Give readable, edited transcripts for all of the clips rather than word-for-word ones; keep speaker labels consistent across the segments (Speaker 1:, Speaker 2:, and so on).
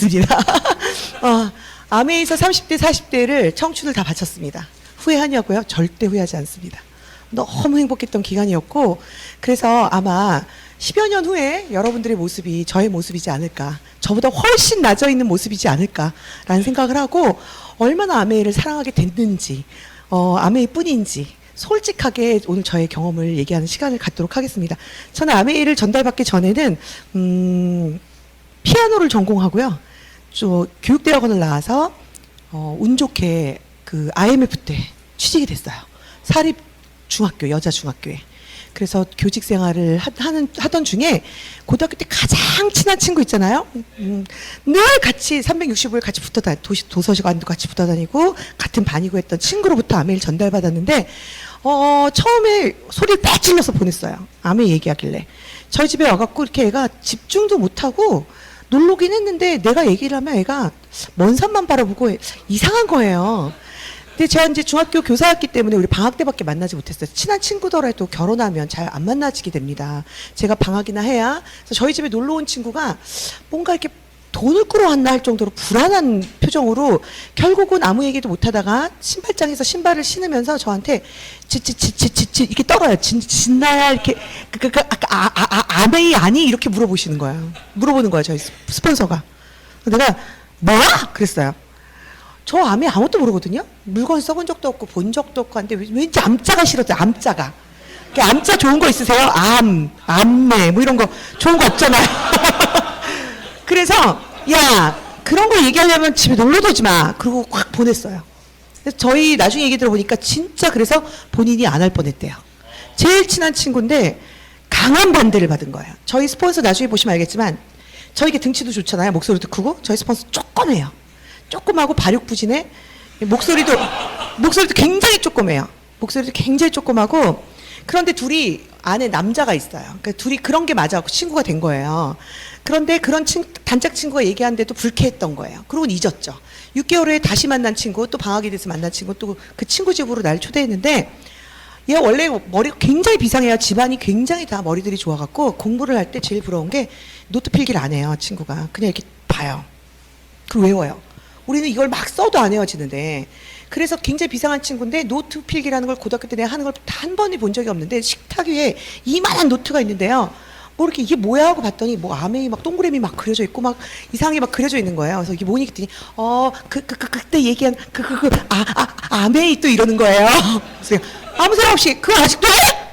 Speaker 1: 있습니다. 아메에서 30대, 40대를 청춘을 다 바쳤습니다. 후회하냐고요? 절대 후회하지 않습니다. 너무 행복했던 기간이었고, 그래서 아마 10여 년 후에 여러분들의 모습이 저의 모습이지 않을까, 저보다 훨씬 낮아 있는 모습이지 않을까라는 생각을 하고, 얼마나 아메이를 사랑하게 됐는지, 아메이 뿐인지 솔직하게 오늘 저의 경험을 얘기하는 시간을 갖도록 하겠습니다. 저는 아메이를 전달받기 전에는 피아노를 전공하고요. 저 교육대학원을 나와서 운 좋게 그 IMF 때 취직이 됐어요. 사립 중학교, 여자 중학교에. 그래서 교직 생활을 하던 중에 고등학교 때 가장 친한 친구 있잖아요. 늘 같이 365일 같이 도서관도 같이 붙어 다니고 같은 반이고 했던 친구로부터 아메이를 전달받았는데 처음에 소리를 딱 질러서 보냈어요. 아메이 얘기하길래. 저희 집에 와갖고 이렇게 애가 집중도 못하고 놀러 오긴 했는데 내가 얘기를 하면 애가 먼 산만 바라보고 이상한 거예요. 근데 제가 이제 중학교 교사였기 때문에 우리 방학 때밖에 만나지 못했어요. 친한 친구더라도 결혼하면 잘 안 만나지게 됩니다. 제가 방학이나 해야. 그래서 저희 집에 놀러 온 친구가 뭔가 이렇게 돈을 끌어왔나 할 정도로 불안한 표정으로 결국은 아무 얘기도 못하다가 신발장에서 신발을 신으면서 저한테 이렇게 떨어요. 진나야 이렇게 아메이 아니 이렇게 물어보는 거예요. 저희 스폰서가. 내가 뭐야? 그랬어요. 저 아메이 아무것도 모르거든요. 물건 써본 적도 없고 본 적도 없고 한데 왠지 암자가 싫었어요. 암자가. 암자 좋은 거 있으세요? 암매 뭐 이런 거 좋은 거 없잖아요. 그래서 야 그런 거 얘기하려면 집에 놀러도 오지 마. 그러고 확 보냈어요. 그래서 저희 나중에 얘기 들어보니까 진짜 그래서 본인이 안 할 뻔했대요. 제일 친한 친구인데 강한 반대를 받은 거예요. 저희 스폰서 나중에 보시면 알겠지만 저희 등치도 좋잖아요. 목소리도 크고 저희 스폰서 조그매요. 조그마고 발육부진해. 목소리도 굉장히 조그매요. 목소리도 굉장히 조그마고 그런데 둘이 안에 남자가 있어요. 그러니까 둘이 그런 게 맞아갖고 친구가 된 거예요. 그런데 그런 단짝 친구가 얘기하는데도 불쾌했던 거예요. 그러고는 잊었죠. 6개월 후에 다시 만난 친구, 또 방학이 돼서 만난 친구, 또 그 친구 집으로 날 초대했는데 얘 원래 머리가 굉장히 비상해요. 집안이 굉장히 다 머리들이 좋아갖고 공부를 할 때 제일 부러운 게 노트 필기를 안 해요. 친구가. 그냥 이렇게 봐요. 그리고 외워요. 우리는 이걸 막 써도 안 외워지는데 그래서 굉장히 비상한 친구인데 노트 필기라는 걸 고등학교 때 내가 하는 걸 한 번이 본 적이 없는데 식탁 위에 이만한 노트가 있는데요. 뭐 이렇게 이게 뭐야 하고 봤더니 뭐 아메이 막 동그라미 막 그려져 있고 막 이상하게 막 그려져 있는 거예요. 그래서 이게 뭐니 했더니 그때 얘기한 아메이 또 이러는 거예요. 그래서 아무 생각 없이 그거 아직도 해?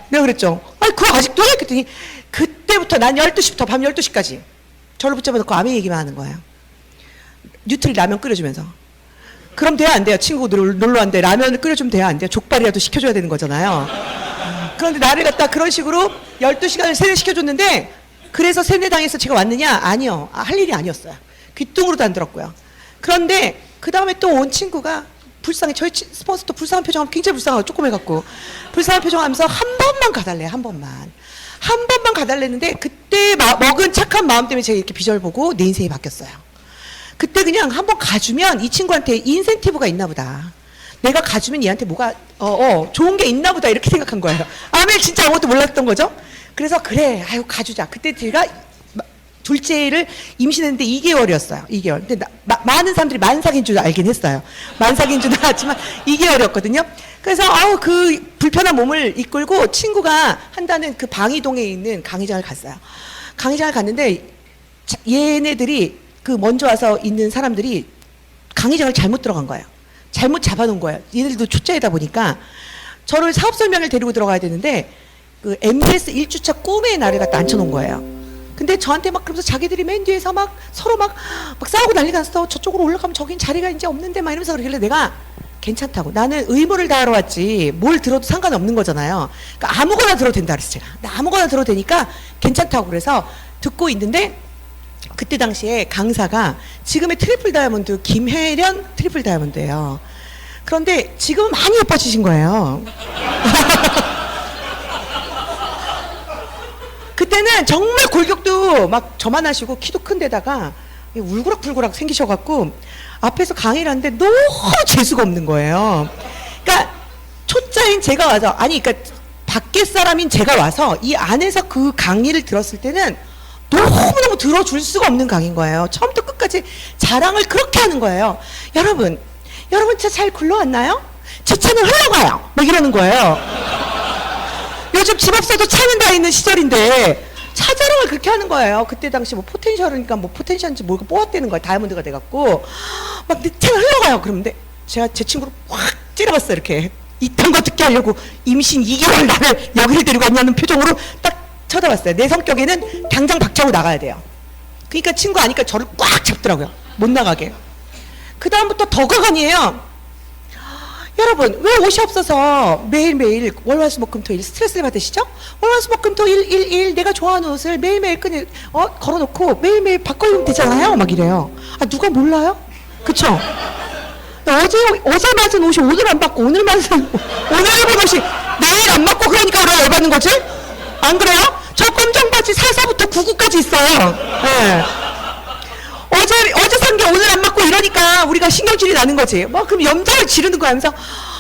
Speaker 1: 내가 그랬죠. 아니 그거 아직도 해? 그랬더니 그때부터 난 12시부터 밤 12시까지 저를 붙잡아 놓고 아메이 얘기만 하는 거예요. 뉴트리 라면 끓여주면서. 그럼 돼야 안 돼요. 친구들 놀러 왔는데 라면을 끓여주면 돼야 안 돼요. 족발이라도 시켜줘야 되는 거잖아요. 그런데 나를 갖다 그런 식으로 12시간을 세뇌시켜줬는데 그래서 세뇌당해서 제가 왔느냐? 아니요. 할 일이 아니었어요. 귀뚱으로도 안 들었고요. 그런데 그 다음에 또 온 친구가 불쌍해. 저희 스폰서도 불쌍한 표정하면 굉장히 불쌍하고 조그매갖고 불쌍한 표정하면서 한 번만 가달래요. 한 번만 가달랬는데 그때 먹은 착한 마음 때문에 제가 이렇게 비주얼 보고 내 인생이 바뀌었어요. 그때 그냥 한번 가주면 이 친구한테 인센티브가 있나 보다. 내가 가주면 얘한테 뭐가 좋은 게 있나 보다 이렇게 생각한 거예요. 아메이 진짜 아무것도 몰랐던 거죠. 그래서 그래 아유 가주자. 그때 제가 둘째를 임신했는데 2개월이었어요. 2개월. 근데 많은 사람들이 만삭인 줄 알긴 했어요. 만삭인 줄 알았지만 2개월이었거든요. 그래서 그 불편한 몸을 이끌고 친구가 한다는 그 방이동에 있는 강의장을 갔어요. 강의장을 갔는데 얘네들이 그 먼저 와서 있는 사람들이 강의장을 잘못 들어간 거예요. 잘못 잡아놓은 거예요. 얘네들도 초짜이다 보니까 저를 사업 설명을 데리고 들어가야 되는데 그 MBS 1주차 꿈의 날을 갖다 앉혀놓은 거예요. 근데 저한테 막 그러면서 자기들이 맨 뒤에서 막 서로 막 싸우고 난리가 났어. 저쪽으로 올라가면 저긴 자리가 이제 없는데 막 이러면서 그러길래 내가 괜찮다고. 나는 의무를 다하러 왔지 뭘 들어도 상관없는 거잖아요. 그러니까 아무거나 들어도 된다 그랬어 제가. 나 아무거나 들어도 되니까 괜찮다고 그래서 듣고 있는데 그때 당시에 강사가 지금의 트리플 다이아몬드 김혜련 트리플 다이아몬드예요. 그런데 지금은 많이 예뻐지신 거예요. 그때는 정말 골격도 막 저만하시고 키도 큰 데다가 울그락불그락 생기셔갖고 앞에서 강의를 하는데 너무 재수가 없는 거예요. 그러니까 초짜인 제가 와서 그러니까 밖에 사람인 제가 와서 이 안에서 그 강의를 들었을 때는 너무너무 들어줄 수가 없는 강인 거예요. 처음부터 끝까지 자랑을 그렇게 하는 거예요. 여러분 차 잘 굴러왔나요? 제 차는 흘러가요. 막 이러는 거예요. 요즘 집 없어도 차는 다 있는 시절인데 차 자랑을 그렇게 하는 거예요. 그때 당시 뭐 포텐셜이니까 뭐 포텐셜인지 모르고 뽑았다는 거예요. 다이아몬드가 돼갖고 막 내 차는 흘러가요. 그런데 제가 제 친구를 확 찌르봤어요. 이렇게 이딴 거 듣게 하려고 임신 2개월 나를 여기를 데리고 왔냐는 표정으로 딱 쳐다봤어요. 내 성격에는 당장 박차고 나가야 돼요. 그러니까 친구 아니까 저를 꽉 잡더라고요. 못 나가게. 그 다음부터 더 가관이에요. 여러분 왜 옷이 없어서 매일매일 월화수목금토일 스트레스를 받으시죠? 월화수목금토일 일 내가 좋아하는 옷을 매일매일 걸어놓고 매일매일 바꿔 입으면 되잖아요. 막 이래요. 아 누가 몰라요? 그쵸? 어제 맞은 옷이 오늘 안 받고 오늘 입은 옷이 내일 안 맞고 그러니까 우리가 열받는 거지? 안 그래요? 저 검정 바지 44부터 99까지 있어요. 네. 어제 산 게 오늘 안 맞고 이러니까 우리가 신경질이 나는 거지. 그럼 염장을 지르는 거야 하면서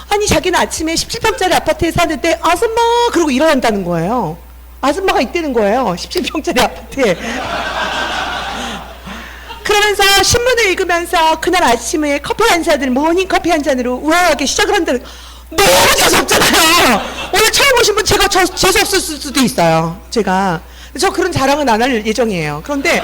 Speaker 1: 아니 자기는 아침에 17평짜리 아파트에 사는데 아줌마 그러고 일어난다는 거예요. 아줌마가 있다는 거예요. 17평짜리 아파트에. 그러면서 신문을 읽으면서 그날 아침에 커피 한 잔을 모닝 커피 한 잔으로 우아하게 시작을 한다는 너무 재수없잖아요. 오늘 처음 오신 분 제가 재수없을 수도 있어요. 저 그런 자랑은 안 할 예정이에요. 그런데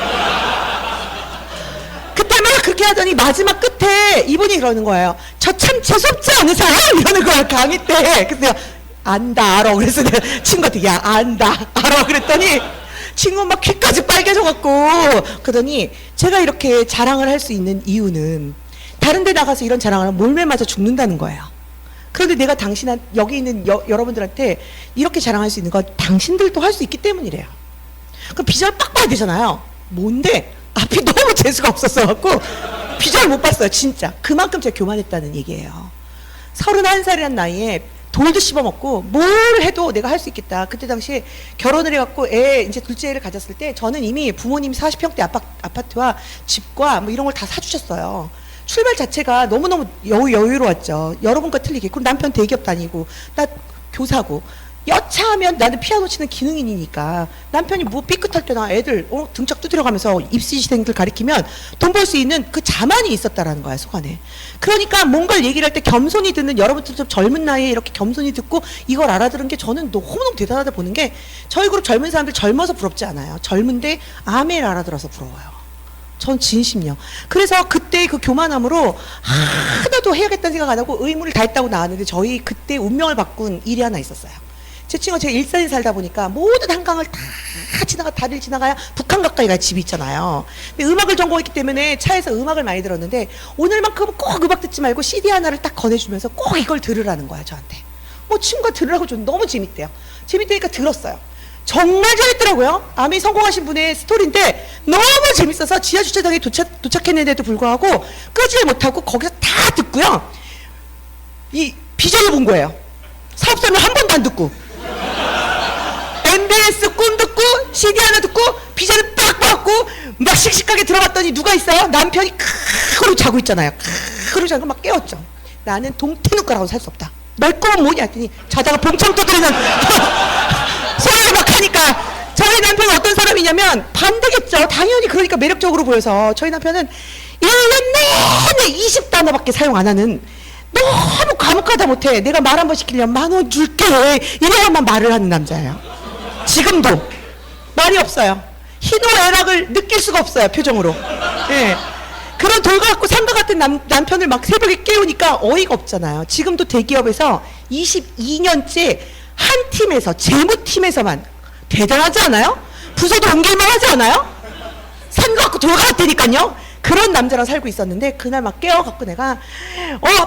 Speaker 1: 그때 막 그렇게 하더니 마지막 끝에 이분이 그러는 거예요. 저 참 재수없지 않으세요? 이러는 거야 강의 때. 그래서 내가 안다 알아. 그래서 내가 친구한테 야 안다 알아. 그랬더니 친구 막 귀까지 빨개져갖고 그러더니 제가 이렇게 자랑을 할 수 있는 이유는 다른 데 나가서 이런 자랑을 하면 몰매 맞아 죽는다는 거예요. 그런데 내가 여기 있는 여러분들한테 이렇게 자랑할 수 있는 건 당신들도 할 수 있기 때문이래요. 그럼 비전을 빡 봐야 되잖아요. 뭔데? 앞이 너무 재수가 없었어갖고 비전을 못 봤어요. 진짜 그만큼 제가 교만했다는 얘기예요. 31살이란 나이에 돌도 씹어먹고 뭘 해도 내가 할 수 있겠다. 그때 당시에 결혼을 해갖고 이제 둘째 애를 가졌을 때 저는 이미 부모님이 40평대 아파트와 집과 뭐 이런 걸 다 사주셨어요. 출발 자체가 너무너무 여유로웠죠. 여러분과 틀리게. 그리고 남편 대기업 다니고 나 교사고 여차하면 나는 피아노 치는 기능인이니까 남편이 뭐 삐끗할 때나 애들 등짝 두드려가면서 입시생들 가리키면 돈 벌 수 있는 그 자만이 있었다라는 거야 속 안에. 그러니까 뭔가를 얘기를 할 때 겸손히 듣는 여러분들 좀 젊은 나이에 이렇게 겸손히 듣고 이걸 알아들은 게 저는 너무너무 대단하다 보는 게 저희 그룹 젊은 사람들 젊어서 부럽지 않아요. 젊은데 아메를 알아들어서 부러워요. 전 진심요. 그래서 그때 그 교만함으로 하나도 해야겠다는 생각 안 하고 의무를 다했다고 나왔는데 저희 그때 운명을 바꾼 일이 하나 있었어요. 제 친구가 제가 일산에 살다 보니까 모든 한강을 다 다리를 지나가야 북한 가까이 갈 집이 있잖아요. 근데 음악을 전공했기 때문에 차에서 음악을 많이 들었는데 오늘만큼은 꼭 음악 듣지 말고 CD 하나를 딱 건네주면서 꼭 이걸 들으라는 거야 저한테. 친구가 들으라고 좀 너무 재밌대요. 재밌다니까 들었어요. 정말 재밌더라고요. 아미 성공하신 분의 스토리인데 너무 재밌어서 지하주차장에 도착했는데도 불구하고 끄지를 못하고 거기서 다 듣고요. 이 비전을 본 거예요. 사업설명 한 번도 안 듣고 MBS 꿈 듣고 CD 하나 듣고 비전을 딱 받고 막 씩씩하게 들어갔더니 누가 있어요? 남편이 크으로 자고 있잖아요. 크으로 자고 막 깨웠죠. 나는 동태눈가라고 살 수 없다. 널 꿈은 뭐냐 했더니 자다가 봉창 두드리는 소리를 막 하니까 저희 남편은 어떤 사람이냐면 반대겠죠. 당연히 그러니까 매력적으로 보여서 저희 남편은 1년 내내 20단어밖에 사용 안 하는 너무 과묵하다 못해. 내가 말 한 번 시키려면 10,000원 줄게 이래야만 말을 하는 남자예요. 지금도 말이 없어요. 희노애락을 느낄 수가 없어요 표정으로. 예. 그런 돌과 같고 산과 같은 남편을 막 새벽에 깨우니까 어이가 없잖아요. 지금도 대기업에서 22년째 한 팀에서 재무팀에서만 대단하지 않아요? 부서도 옮길만 하지 않아요? 산과 같고 돌과 같다니까요. 그런 남자랑 살고 있었는데 그날 막 깨워갖고 내가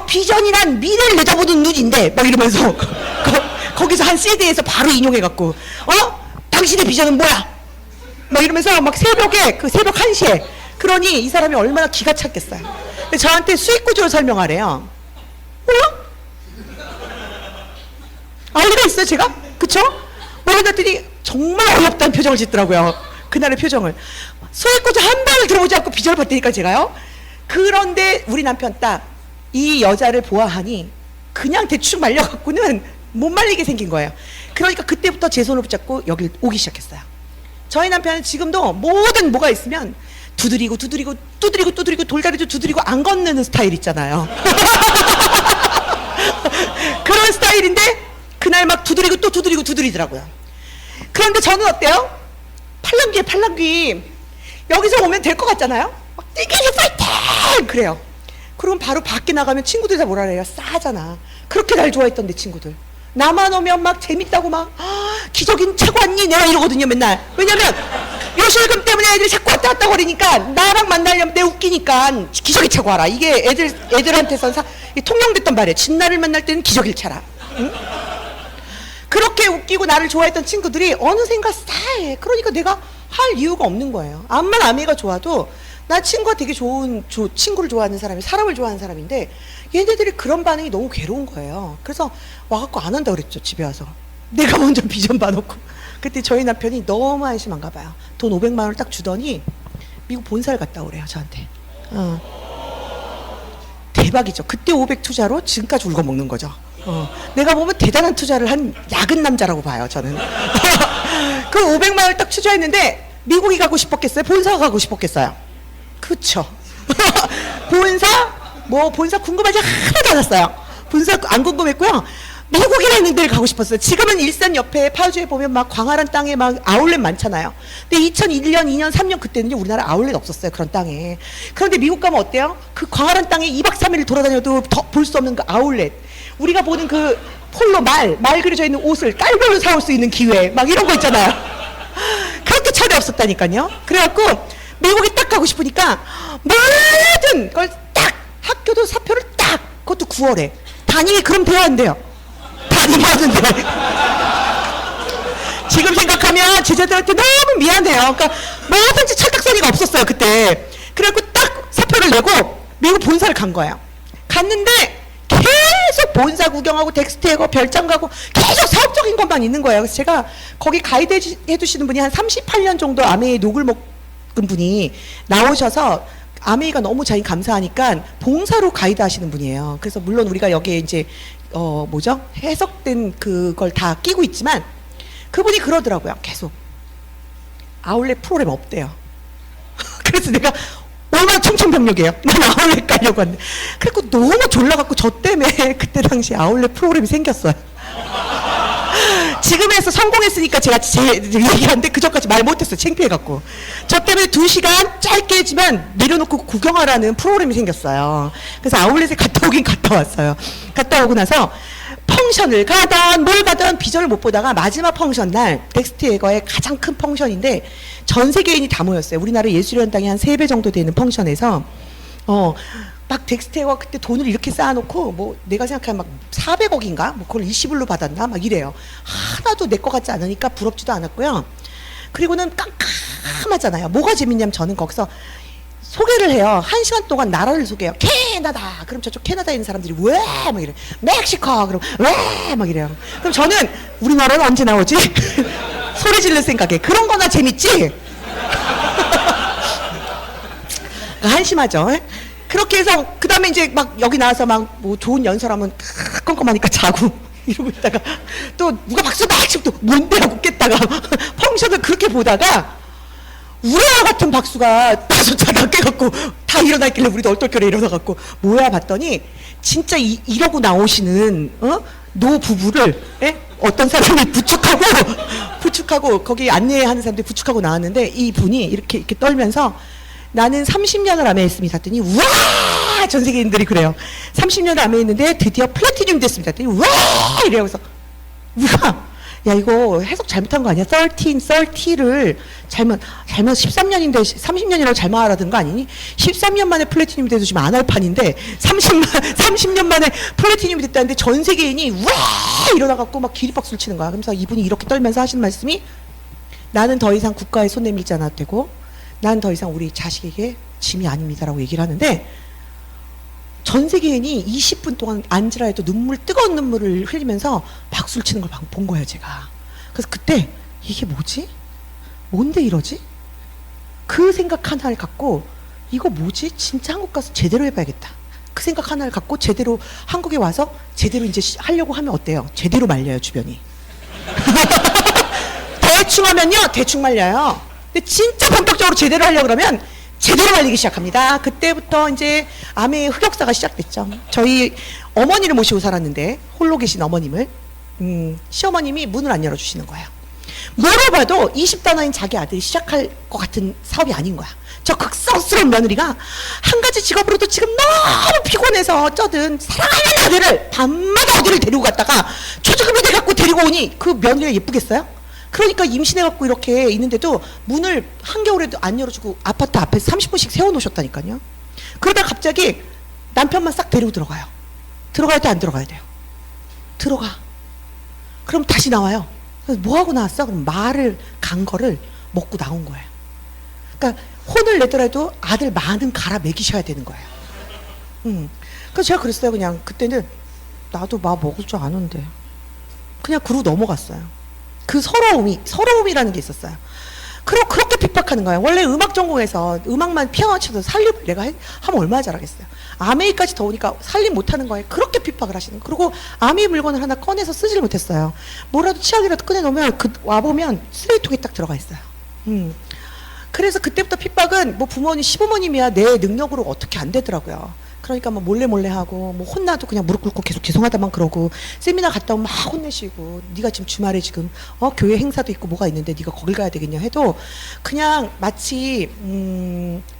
Speaker 1: 비전이란 미래를 내다보는 눈인데 막 이러면서 거기서 한 CD에서 바로 인용해갖고 당신의 비전은 뭐야? 막 이러면서 막 새벽에 새벽 1시에 그러니 이 사람이 얼마나 기가 찼겠어요. 근데 저한테 수익 구조를 설명하래요. 알 리가 있어요 제가? 그쵸? 그랬더니 정말 어렵다는 표정을 짓더라고요. 그날의 표정을. 수익 구조 한 방을 들어보지 않고 비전을 봤다니까 제가요. 그런데 우리 남편 딱 이 여자를 보아하니 그냥 대충 말려갖고는 못 말리게 생긴 거예요. 그러니까 그때부터 제 손을 붙잡고 여길 오기 시작했어요. 저희 남편은 지금도 모든 뭐가 있으면 두드리고 돌다리도 두드리고 안 건너는 스타일 있잖아요. 그런 스타일인데 그날 막 두드리고 또 두드리더라고요. 그런데 저는 어때요? 팔랑귀 여기서 오면 될 것 같잖아요. 막 뛰기서 파이팅! 그래요. 그럼 바로 밖에 나가면 친구들이 다 뭐라 그래요? 싸잖아. 그렇게 날 좋아했던 내 친구들. 나만 오면 막 재밌다고 막 기적인 최고 왔니? 내가 이러거든요 맨날. 왜냐면 요실금 때문에 애들이 자꾸 왔다 갔다 거리니까 나랑 만나려면 내 웃기니까 기적이 최고 와라. 이게 애들한테선 통용됐던 말이에요. 진나를 만날 때는 기적일 차라. 응? 그렇게 웃기고 나를 좋아했던 친구들이 어느샌가 싸해. 그러니까 내가 할 이유가 없는 거예요. 암만 아미가 좋아도 나 친구가 되게 좋은 친구를 좋아하는 사람이 사람을 좋아하는 사람인데 얘네들이 그런 반응이 너무 괴로운 거예요. 그래서 와갖고 안 한다 그랬죠. 집에 와서 내가 먼저 비전 봐놓고. 그때 저희 남편이 너무 한심한가 봐요. 돈 500만 원을 딱 주더니 미국 본사를 갔다 오래요 저한테. 대박이죠. 그때 500 투자로 지금까지 울고먹는 거죠. 내가 보면 대단한 투자를 한 야근 남자라고 봐요 저는. 그 500만 원을 딱 투자했는데 미국이 가고 싶었겠어요? 본사가 가고 싶었겠어요? 그쵸. 본사 궁금하지 하나도 않았어요. 본사 안 궁금했고요. 미국이라는 데를 가고 싶었어요. 지금은 일산 옆에 파주에 보면 막 광활한 땅에 막 아울렛 많잖아요. 근데 2001년, 2년, 3년 그때는요 우리나라 아울렛 없었어요. 그런 땅에. 그런데 미국 가면 어때요? 그 광활한 땅에 2박 3일 돌아다녀도 볼 수 없는 그 아울렛. 우리가 보는 그 폴로 말 그려져 있는 옷을 깔별로 사올 수 있는 기회 막 이런 거 있잖아요. 그렇게 차례 없었다니까요. 그래갖고 미국에 딱 가고 싶으니까 모든 걸 딱 학교도 사표를 딱 그것도 9월에 담임이 그럼 돼야 안 돼요. 담임이 하는데 지금 생각하면 제자들한테 너무 미안해요. 그러니까 뭐든지 철딱서니가 없었어요 그때. 그래갖고 딱 사표를 내고 미국 본사를 간 거예요. 갔는데 계속 본사 구경하고 덱스트해고 별장 가고 계속 사업적인 것만 있는 거예요. 그래서 제가 거기 가이드 해주시는 분이 한 38년 정도 아메이 녹을 먹은 분이 나오셔서 아메이가 너무 자기 감사하니까 봉사로 가이드 하시는 분이에요. 그래서 물론 우리가 여기에 이제 해석된 그걸 다 끼고 있지만 그분이 그러더라고요. 계속 아울렛 프로그램 없대요. 그래서 내가 얼마나 청천벽력이에요. 난 아울렛 가려고 하는데. 그래서 너무 졸라갖고 저 때문에 그때 당시 아울렛 프로그램이 생겼어요. 지금에서 성공했으니까 제가 얘기하는데 그전까지 말 못했어요. 창피해갖고. 저 때문에 2시간 짧게 했지만 내려놓고 구경하라는 프로그램이 생겼어요. 그래서 아울렛에 갔다 오긴 갔다 왔어요. 갔다 오고 나서 펑션을 가던 뭘 가던 비전을 못 보다가 마지막 펑션 날 덱스트에거의 가장 큰 펑션인데 전 세계인이 다 모였어요. 우리나라 예술연당이 한 3배 정도 되는 펑션에서 막 덱스트에거 그때 돈을 이렇게 쌓아놓고 뭐 내가 생각하면 막 400억인가 뭐 그걸 일시불로 받았나 막 이래요. 하나도 내 거 같지 않으니까 부럽지도 않았고요. 그리고는 깜깜하잖아요. 뭐가 재밌냐면 저는 거기서 소개를 해요. 1시간 동안 나라를 소개해요. 캐나다. 그럼 저쪽 캐나다에 있는 사람들이 왜? 막 이래. 멕시코. 그럼 왜? 막 이래요. 그럼 저는 우리나라는 언제 나오지? 소리 지를 생각에. 그런 거나 재밌지? 한심하죠. 그렇게 해서 그 다음에 이제 막 여기 나와서 막 뭐 좋은 연설하면 깜깜하니까 자고 이러고 있다가 또 누가 박수 막 치고 또 뭔데 하고 깼다가 펑션을 그렇게 보다가 우리와 같은 박수가 5차가 깨갖고 다 일어났길래 우리도 얼떨결에 일어나갖고 뭐야 봤더니 진짜 이러고 나오시는 노 부부를 어떤 사람이 부축하고 거기 안내하는 사람들이 부축하고 나왔는데 이 분이 이렇게 떨면서 나는 30년을 아메했습니다. 했더니 우와 전 세계인들이 그래요. 30년을 아메했는데 드디어 플래티늄 됐습니다. 했더니 우와 이래요. 그래서 우와 야 이거 해석 잘못한 거 아니야? 30를 잘못 13년인데 30년이라고 잘못 알아듣은 거 아니니? 13년 만에 플래티늄이 돼도 지금 안 할 판인데 30년 만에 플래티늄이 됐다는데 전 세계인이 우와 일어나갖고 막 기립박수를 치는 거야. 그래서 이분이 이렇게 떨면서 하시는 말씀이 나는 더 이상 국가에 손 내밀지 않아도 되고 난 더 이상 우리 자식에게 짐이 아닙니다라고 얘기를 하는데 전 세계인이 20분 동안 앉으라 해도 뜨거운 눈물을 흘리면서 박수를 치는 걸 본 거예요, 제가. 그래서 그때 이게 뭐지? 뭔데 이러지? 그 생각 하나를 갖고 이거 뭐지? 진짜 한국 가서 제대로 해봐야겠다. 그 생각 하나를 갖고 제대로 한국에 와서 제대로 이제 하려고 하면 어때요? 제대로 말려요, 주변이. 대충 하면요 대충 말려요. 근데 진짜 본격적으로 제대로 하려고 그러면 제대로 말리기 시작합니다. 그때부터 이제 암의 흑역사가 시작됐죠. 저희 어머니를 모시고 살았는데 홀로 계신 어머님을 시어머님이 문을 안 열어주시는 거예요. 물어봐도 20단어인 자기 아들이 시작할 것 같은 사업이 아닌 거야. 저 극성스러운 며느리가 한 가지 직업으로도 지금 너무 피곤해서 어쩌든 사랑하는 아들을 밤마다 어디를 데리고 갔다가 초저금을 내갖고 데리고 오니 그 며느리가 예쁘겠어요? 그러니까 임신해갖고 이렇게 있는데도 문을 한겨울에도 안 열어주고 아파트 앞에 30분씩 세워놓으셨다니까요. 그러다 갑자기 남편만 싹 데리고 들어가요. 들어가야 돼 안 들어가야 돼요? 들어가. 그럼 다시 나와요. 뭐 하고 나왔어? 그럼 말을 간 거를 먹고 나온 거예요. 그러니까 혼을 내더라도 아들 많은 갈아 먹이셔야 되는 거예요. 그래서 제가 그랬어요. 그냥 그때는 나도 막 먹을 줄 아는데 그냥 그러고 넘어갔어요. 그 서러움이라는 게 있었어요. 그렇게 핍박하는 거예요. 원래 음악 전공해서 음악만 피아노 쳐서 살림을 내가 하면 얼마나 잘하겠어요. 아메이까지 더우니까 살림 못하는 거예요. 그렇게 핍박을 하시는 거예요. 그리고 아메이 물건을 하나 꺼내서 쓰지를 못했어요. 뭐라도 치약이라도 꺼내놓으면 와보면 쓰레기통에 딱 들어가 있어요. 그래서 그때부터 핍박은 뭐 부모님, 시부모님이야 내 능력으로 어떻게 안 되더라고요. 그러니까 뭐 몰래 하고 뭐 혼나도 그냥 무릎 꿇고 계속 죄송하다만 그러고 세미나 갔다 오면 막 혼내시고 네가 지금 주말에 지금 교회 행사도 있고 뭐가 있는데 네가 거길 가야 되겠냐 해도 그냥 마치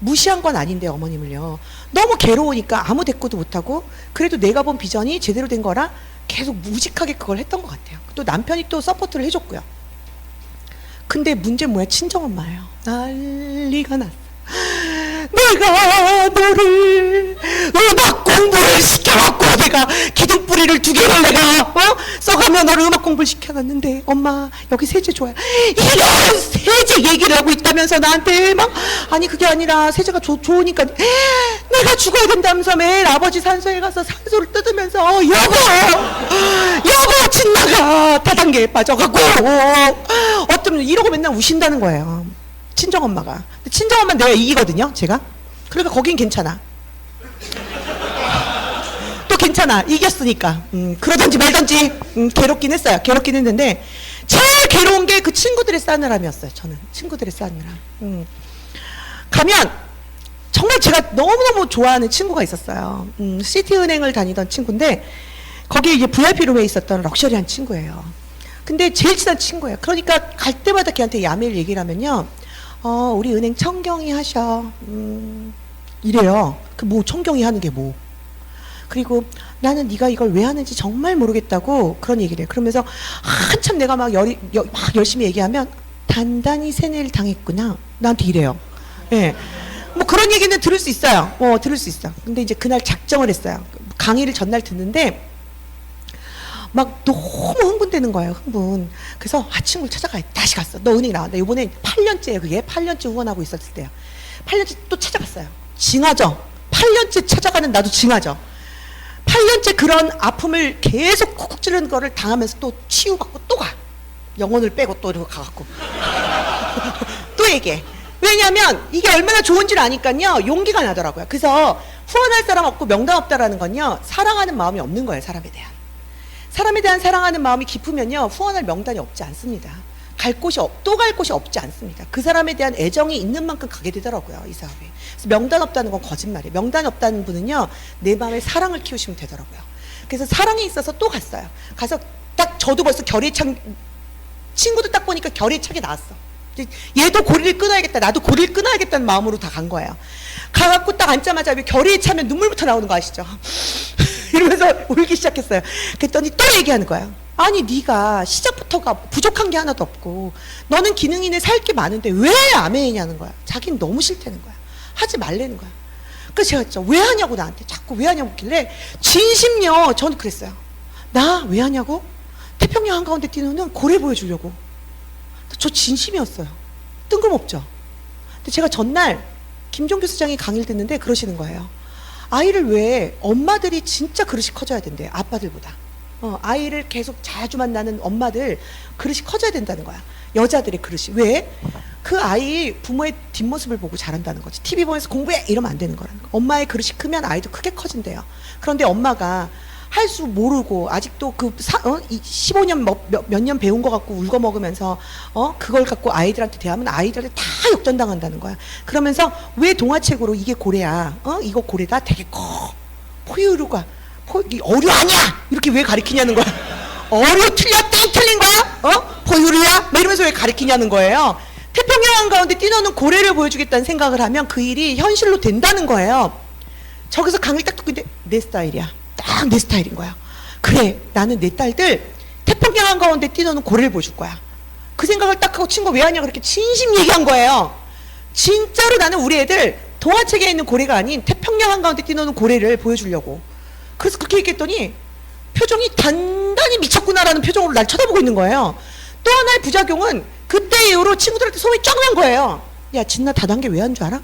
Speaker 1: 무시한 건 아닌데 어머님을요. 너무 괴로우니까 아무 대꾸도 못하고 그래도 내가 본 비전이 제대로 된 거라 계속 무직하게 그걸 했던 것 같아요. 또 남편이 또 서포트를 해줬고요. 근데 문제는 뭐야? 친정엄마예요. 난리가 났어. 내가 너를 음악 공부를 시켜갖고 내가 기둥뿌리를 2개를 내가 써가며 너를 음악 공부를 시켜놨는데 엄마 여기 세제 줘요. 이런 세제 얘기를 하고 있다면서 나한테 막 아니 그게 아니라 세제가 좋으니까 내가 죽어야 된다면서 매일 아버지 산소에 가서 산소를 뜯으면서 여보 진나가 다단계에 빠져갖고 어떤 이러고 맨날 우신다는 거예요. 친정엄마가. 친정엄마는 내가 이기거든요, 제가. 그러니까 거긴 괜찮아. 또 괜찮아. 이겼으니까. 그러든지 말든지, 괴롭긴 했어요. 괴롭긴 했는데, 제일 괴로운 게 그 친구들의 싸늘함이었어요, 저는. 친구들의 싸늘함. 가면, 정말 제가 너무너무 좋아하는 친구가 있었어요. 시티은행을 다니던 친구인데, 거기에 이제 VIP룸에 있었던 럭셔리한 친구예요. 근데 제일 친한 친구예요. 그러니까 갈 때마다 걔한테 야매를 얘기를 하면요. 우리 은행 청경이 하셔. 이래요. 그 뭐 청경이 하는 게 뭐. 그리고 나는 네가 이걸 왜 하는지 정말 모르겠다고 그런 얘기를 해요. 그러면서 한참 내가 막 열심히 얘기하면 단단히 세뇌를 당했구나. 나한테 이래요. 예. 뭐 그런 얘기는 들을 수 있어요. 들을 수 있어. 근데 이제 그날 작정을 했어요. 강의를 전날 듣는데 막 너무 흥분되는 거예요. 흥분. 그래서 친구를 찾아가야 돼. 다시 갔어. 너 은행 나왔다. 이번에 8년째예요. 그게 8년째 후원하고 있었을 때요. 8년째 또 찾아갔어요. 징하죠. 8년째 찾아가는 나도 징하죠. 8년째 그런 아픔을 계속 쿡쿡 찌르는 거를 당하면서 또 치유받고 또 가. 영혼을 빼고 또 이러고 가갖고 또 얘기해. 왜냐하면 이게 얼마나 좋은지를 아니까요. 용기가 나더라고요. 그래서 후원할 사람 없고 명단 없다라는 건요. 사랑하는 마음이 없는 거예요. 사람에 대한 사랑하는 마음이 깊으면요 후원할 명단이 없지 않습니다. 또 갈 곳이 없지 않습니다. 그 사람에 대한 애정이 있는 만큼 가게 되더라고요. 이 사업에. 그래서 명단 없다는 건 거짓말이에요. 명단이 없다는 분은요 내 마음에 사랑을 키우시면 되더라고요. 그래서 사랑이 있어서 또 갔어요. 가서 딱 저도 벌써 결의에 찬 친구도 딱 보니까 결의에 차게 나왔어. 얘도 고리를 끊어야겠다. 나도 고리를 끊어야겠다는 마음으로 다 간 거예요. 가갖고 딱 앉자마자 결의에 차면 눈물부터 나오는 거 아시죠? 이러면서 울기 시작했어요. 그랬더니 또 얘기하는 거예요. 아니 네가 시작부터가 부족한 게 하나도 없고 너는 기능인에 살 게 많은데 왜 아메이냐는 거야. 자기는 너무 싫다는 거야. 하지 말라는 거야. 그래서 제가 했죠. 왜 하냐고 나한테 자꾸 왜 하냐고 했길래 진심요. 저는 그랬어요. 나 왜 하냐고? 태평양 한가운데 뛰는 고래 보여주려고. 저 진심이었어요. 뜬금없죠. 근데 제가 전날 김종규 수장이 강의를 듣는데 그러시는 거예요. 아이를 왜 엄마들이 진짜 그릇이 커져야 된대요. 아빠들보다. 아이를 계속 자주 만나는 엄마들 그릇이 커져야 된다는 거야. 여자들의 그릇이. 왜? 그 아이 부모의 뒷모습을 보고 자란다는 거지. TV 보면서 공부해! 이러면 안 되는 거라는 거. 엄마의 그릇이 크면 아이도 크게 커진대요. 그런데 엄마가 할 수 모르고 아직도 15년 몇 년 배운 거 갖고 울거 먹으면서 그걸 갖고 아이들한테 대하면 아이들한테 다 역전당한다는 거야. 그러면서 왜 동화책으로 이게 고래야? 이거 고래다 되게 커. 포유류가 어류 아니야. 이렇게 왜 가리키냐는 거야. 어류 틀렸다 틀린 거야? 포유류야? 막 이러면서 왜 가리키냐는 거예요. 태평양 한가운데 뛰노는 고래를 보여주겠다는 생각을 하면 그 일이 현실로 된다는 거예요. 저기서 강의를 딱 듣고 있는데 내 스타일이야. 딱 내 스타일인 거야. 그래, 나는 내 딸들 태평양 한가운데 뛰노는 고래를 보여줄 거야. 그 생각을 딱 하고 친구가 왜 하냐 그렇게 진심 얘기한 거예요. 진짜로 나는 우리 애들 동화책에 있는 고래가 아닌 태평양 한가운데 뛰노는 고래를 보여주려고. 그래서 그렇게 얘기했더니 표정이 단단히 미쳤구나라는 표정으로 날 쳐다보고 있는 거예요. 또 하나의 부작용은 그때 이후로 친구들한테 소문이 쫙 난 거예요. 야, 진나 다단계 왜 한 줄 알아?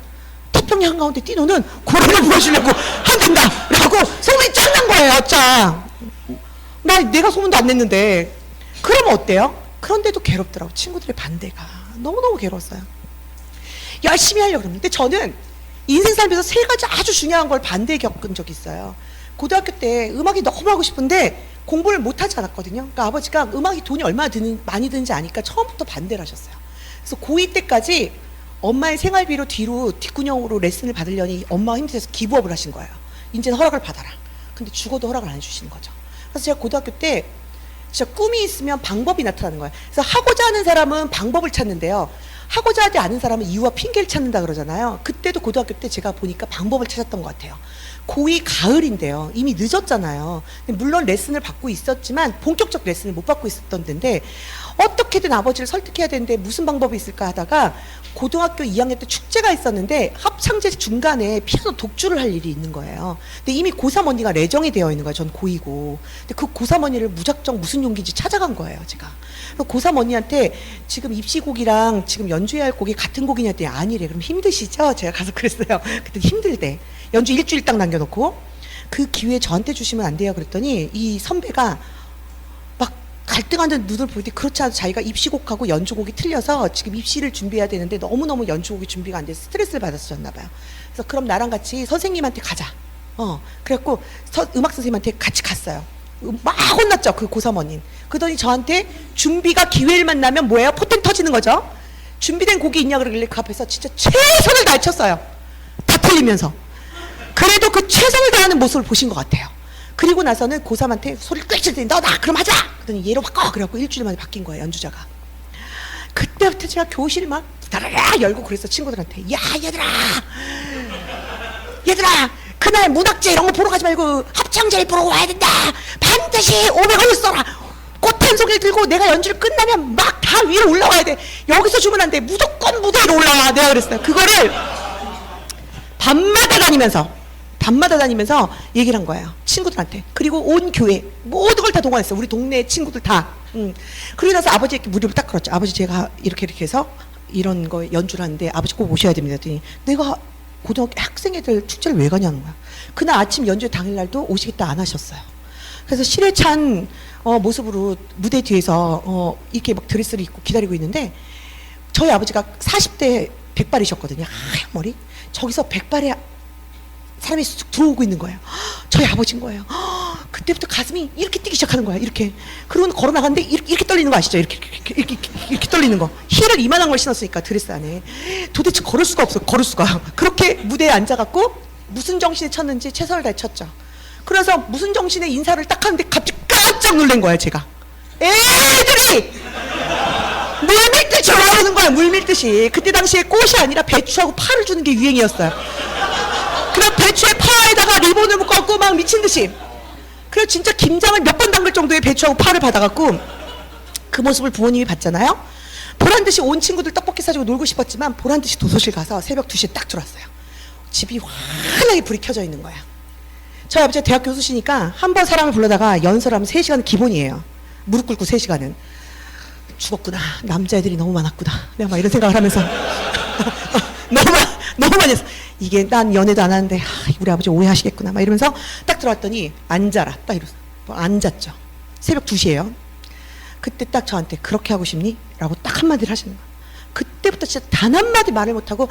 Speaker 1: 태평양 한가운데 뛰노는 고래를 보여주려고 한단다 라고 소문이 쫙 난 거예요. 짱. 내가 소문도 안 냈는데. 그러면 어때요? 그런데도 괴롭더라고. 친구들의 반대가 너무너무 괴로웠어요. 열심히 하려고 그러는데 저는 인생 살면서 세 가지 아주 중요한 걸 반대 겪은 적이 있어요. 고등학교 때 음악이 너무 하고 싶은데 공부를 못하지 않았거든요. 그러니까 아버지가 음악이 돈이 얼마나 많이 드는지 아니까 처음부터 반대를 하셨어요. 그래서 고2 때까지 엄마의 생활비로 뒤로 뒷구녕으로 레슨을 받으려니 엄마가 힘들어서 기부업을 하신 거예요. 이제는 허락을 받아라. 근데 죽어도 허락을 안 해주시는 거죠. 그래서 제가 고등학교 때 진짜 꿈이 있으면 방법이 나타나는 거예요. 그래서 하고자 하는 사람은 방법을 찾는데요. 하고자 하지 않은 사람은 이유와 핑계를 찾는다 그러잖아요. 그때도 고등학교 때 제가 보니까 방법을 찾았던 것 같아요. 고2 가을인데요. 이미 늦었잖아요. 물론 레슨을 받고 있었지만 본격적 레슨을 못 받고 있었던 데인데 어떻게든 아버지를 설득해야 되는데 무슨 방법이 있을까 하다가 고등학교 2학년 때 축제가 있었는데 합창제 중간에 피아노 독주를 할 일이 있는 거예요. 근데 이미 고3 언니가 레정이 되어 있는 거예요. 전 고2고. 근데 그 고3 언니를 무작정 무슨 용기인지 찾아간 거예요. 제가. 고3 언니한테 지금 입시곡이랑 지금 연주해야 할 곡이 같은 곡이냐 했더니 아니래. 그럼 힘드시죠? 제가 가서 그랬어요. 그때 힘들대. 연주 일주일 딱 남겨놓고 그 기회 저한테 주시면 안 돼요. 그랬더니 이 선배가 막 갈등하는 눈을 볼 때 그렇지 않아도 자기가 입시곡하고 연주곡이 틀려서 지금 입시를 준비해야 되는데 너무너무 연주곡이 준비가 안 돼서 스트레스를 받았었나 봐요. 그래서 그럼 나랑 같이 선생님한테 가자. 그래갖고 음악 선생님한테 같이 갔어요. 막 혼났죠. 그 고3 언니. 그러더니 저한테 준비가 기회를 만나면 뭐예요? 포텐 터지는 거죠. 준비된 곡이 있냐 그러길래 그 앞에서 진짜 최선을 다해 쳤어요. 다 틀리면서. 그래도 그 최선을 다하는 모습을 보신 것 같아요. 그리고 나서는 고3한테 소리를 꽥 칠 때 너나 그럼 하자! 그랬더니 얘로 바꿔! 그래갖고 일주일 만에 바뀐 거예요. 연주자가. 그때부터 제가 교실 막 다라라 열고 그랬어. 친구들한테. 야 얘들아 그날 문학제 이런 거 보러 가지 말고 합창제를 보러 와야 된다. 반드시 500원을 써라. 꽃 한 송이를 들고 내가 연주를 끝나면 막 다 위로 올라와야 돼. 여기서 주면 안 돼. 무조건 무대 위로 올라와. 내가 그랬어요. 그거를 밤마다 다니면서 얘기를 한 거예요. 친구들한테. 그리고 온 교회 모든 걸 다 동원했어요. 우리 동네 친구들 다. 그러고 나서 아버지에게 무릎을 딱 걸었죠. 아버지 제가 이렇게 해서 이런 거 연주를 하는데 아버지 꼭 오셔야 됩니다. 했더니 내가 고등학교 학생 애들 축제를 왜 가냐는 거야. 그날 아침 연주 당일날도 오시겠다 안 하셨어요. 그래서 실에 찬 모습으로 무대 뒤에서 이렇게 막 드레스를 입고 기다리고 있는데 저희 아버지가 40대 백발이셨거든요. 하얀 머리. 저기서 백발의 사람이 쑥 들어오고 있는 거예요. 저희 아버지인 거예요. 그때부터 가슴이 이렇게 뛰기 시작하는 거야. 이렇게. 그러고 걸어 나갔는데 이렇게 떨리는 거 아시죠? 이렇게 떨리는 거. 힐을 이만한 걸 신었으니까 드레스 안에. 도대체 걸을 수가 없어. 걸을 수가. 그렇게 무대에 앉아갖고 무슨 정신에 쳤는지 최선을 다해 쳤죠. 그래서 무슨 정신에 인사를 딱 하는데 갑자기 깜짝 놀란 거야. 제가. 애들이 물밀듯이 올라오는 거야. 물밀듯이. 그때 당시에 꽃이 아니라 배추하고 파를 주는 게 유행이었어요. 그럼 배추에 파에다가 리본을 묶어갖고 막 미친듯이. 그래서 진짜 김장을 몇 번 담글 정도의 배추하고 파를 받아갖고 그 모습을 부모님이 봤잖아요. 보란듯이 온 친구들 떡볶이 사주고 놀고 싶었지만 보란듯이 도서실 가서 새벽 2시에 딱 들어왔어요. 집이 환하게 불이 켜져 있는 거야. 저희 아버지가 대학 교수시니까 한 번 사람을 불러다가 연설하면 3시간은 기본이에요. 무릎 꿇고 3시간은. 죽었구나. 남자애들이 너무 많았구나. 내가 막 이런 생각을 하면서 너무 많이 했어. 이게 난 연애도 안 하는데 우리 아버지 오해하시겠구나 막 이러면서 딱 들어왔더니 앉아라 딱 이러면서 앉았죠. 새벽 2시에요. 그때 딱 저한테 그렇게 하고 싶니? 라고 딱 한마디를 하시는 거예요. 그때부터 진짜 단 한마디 말을 못하고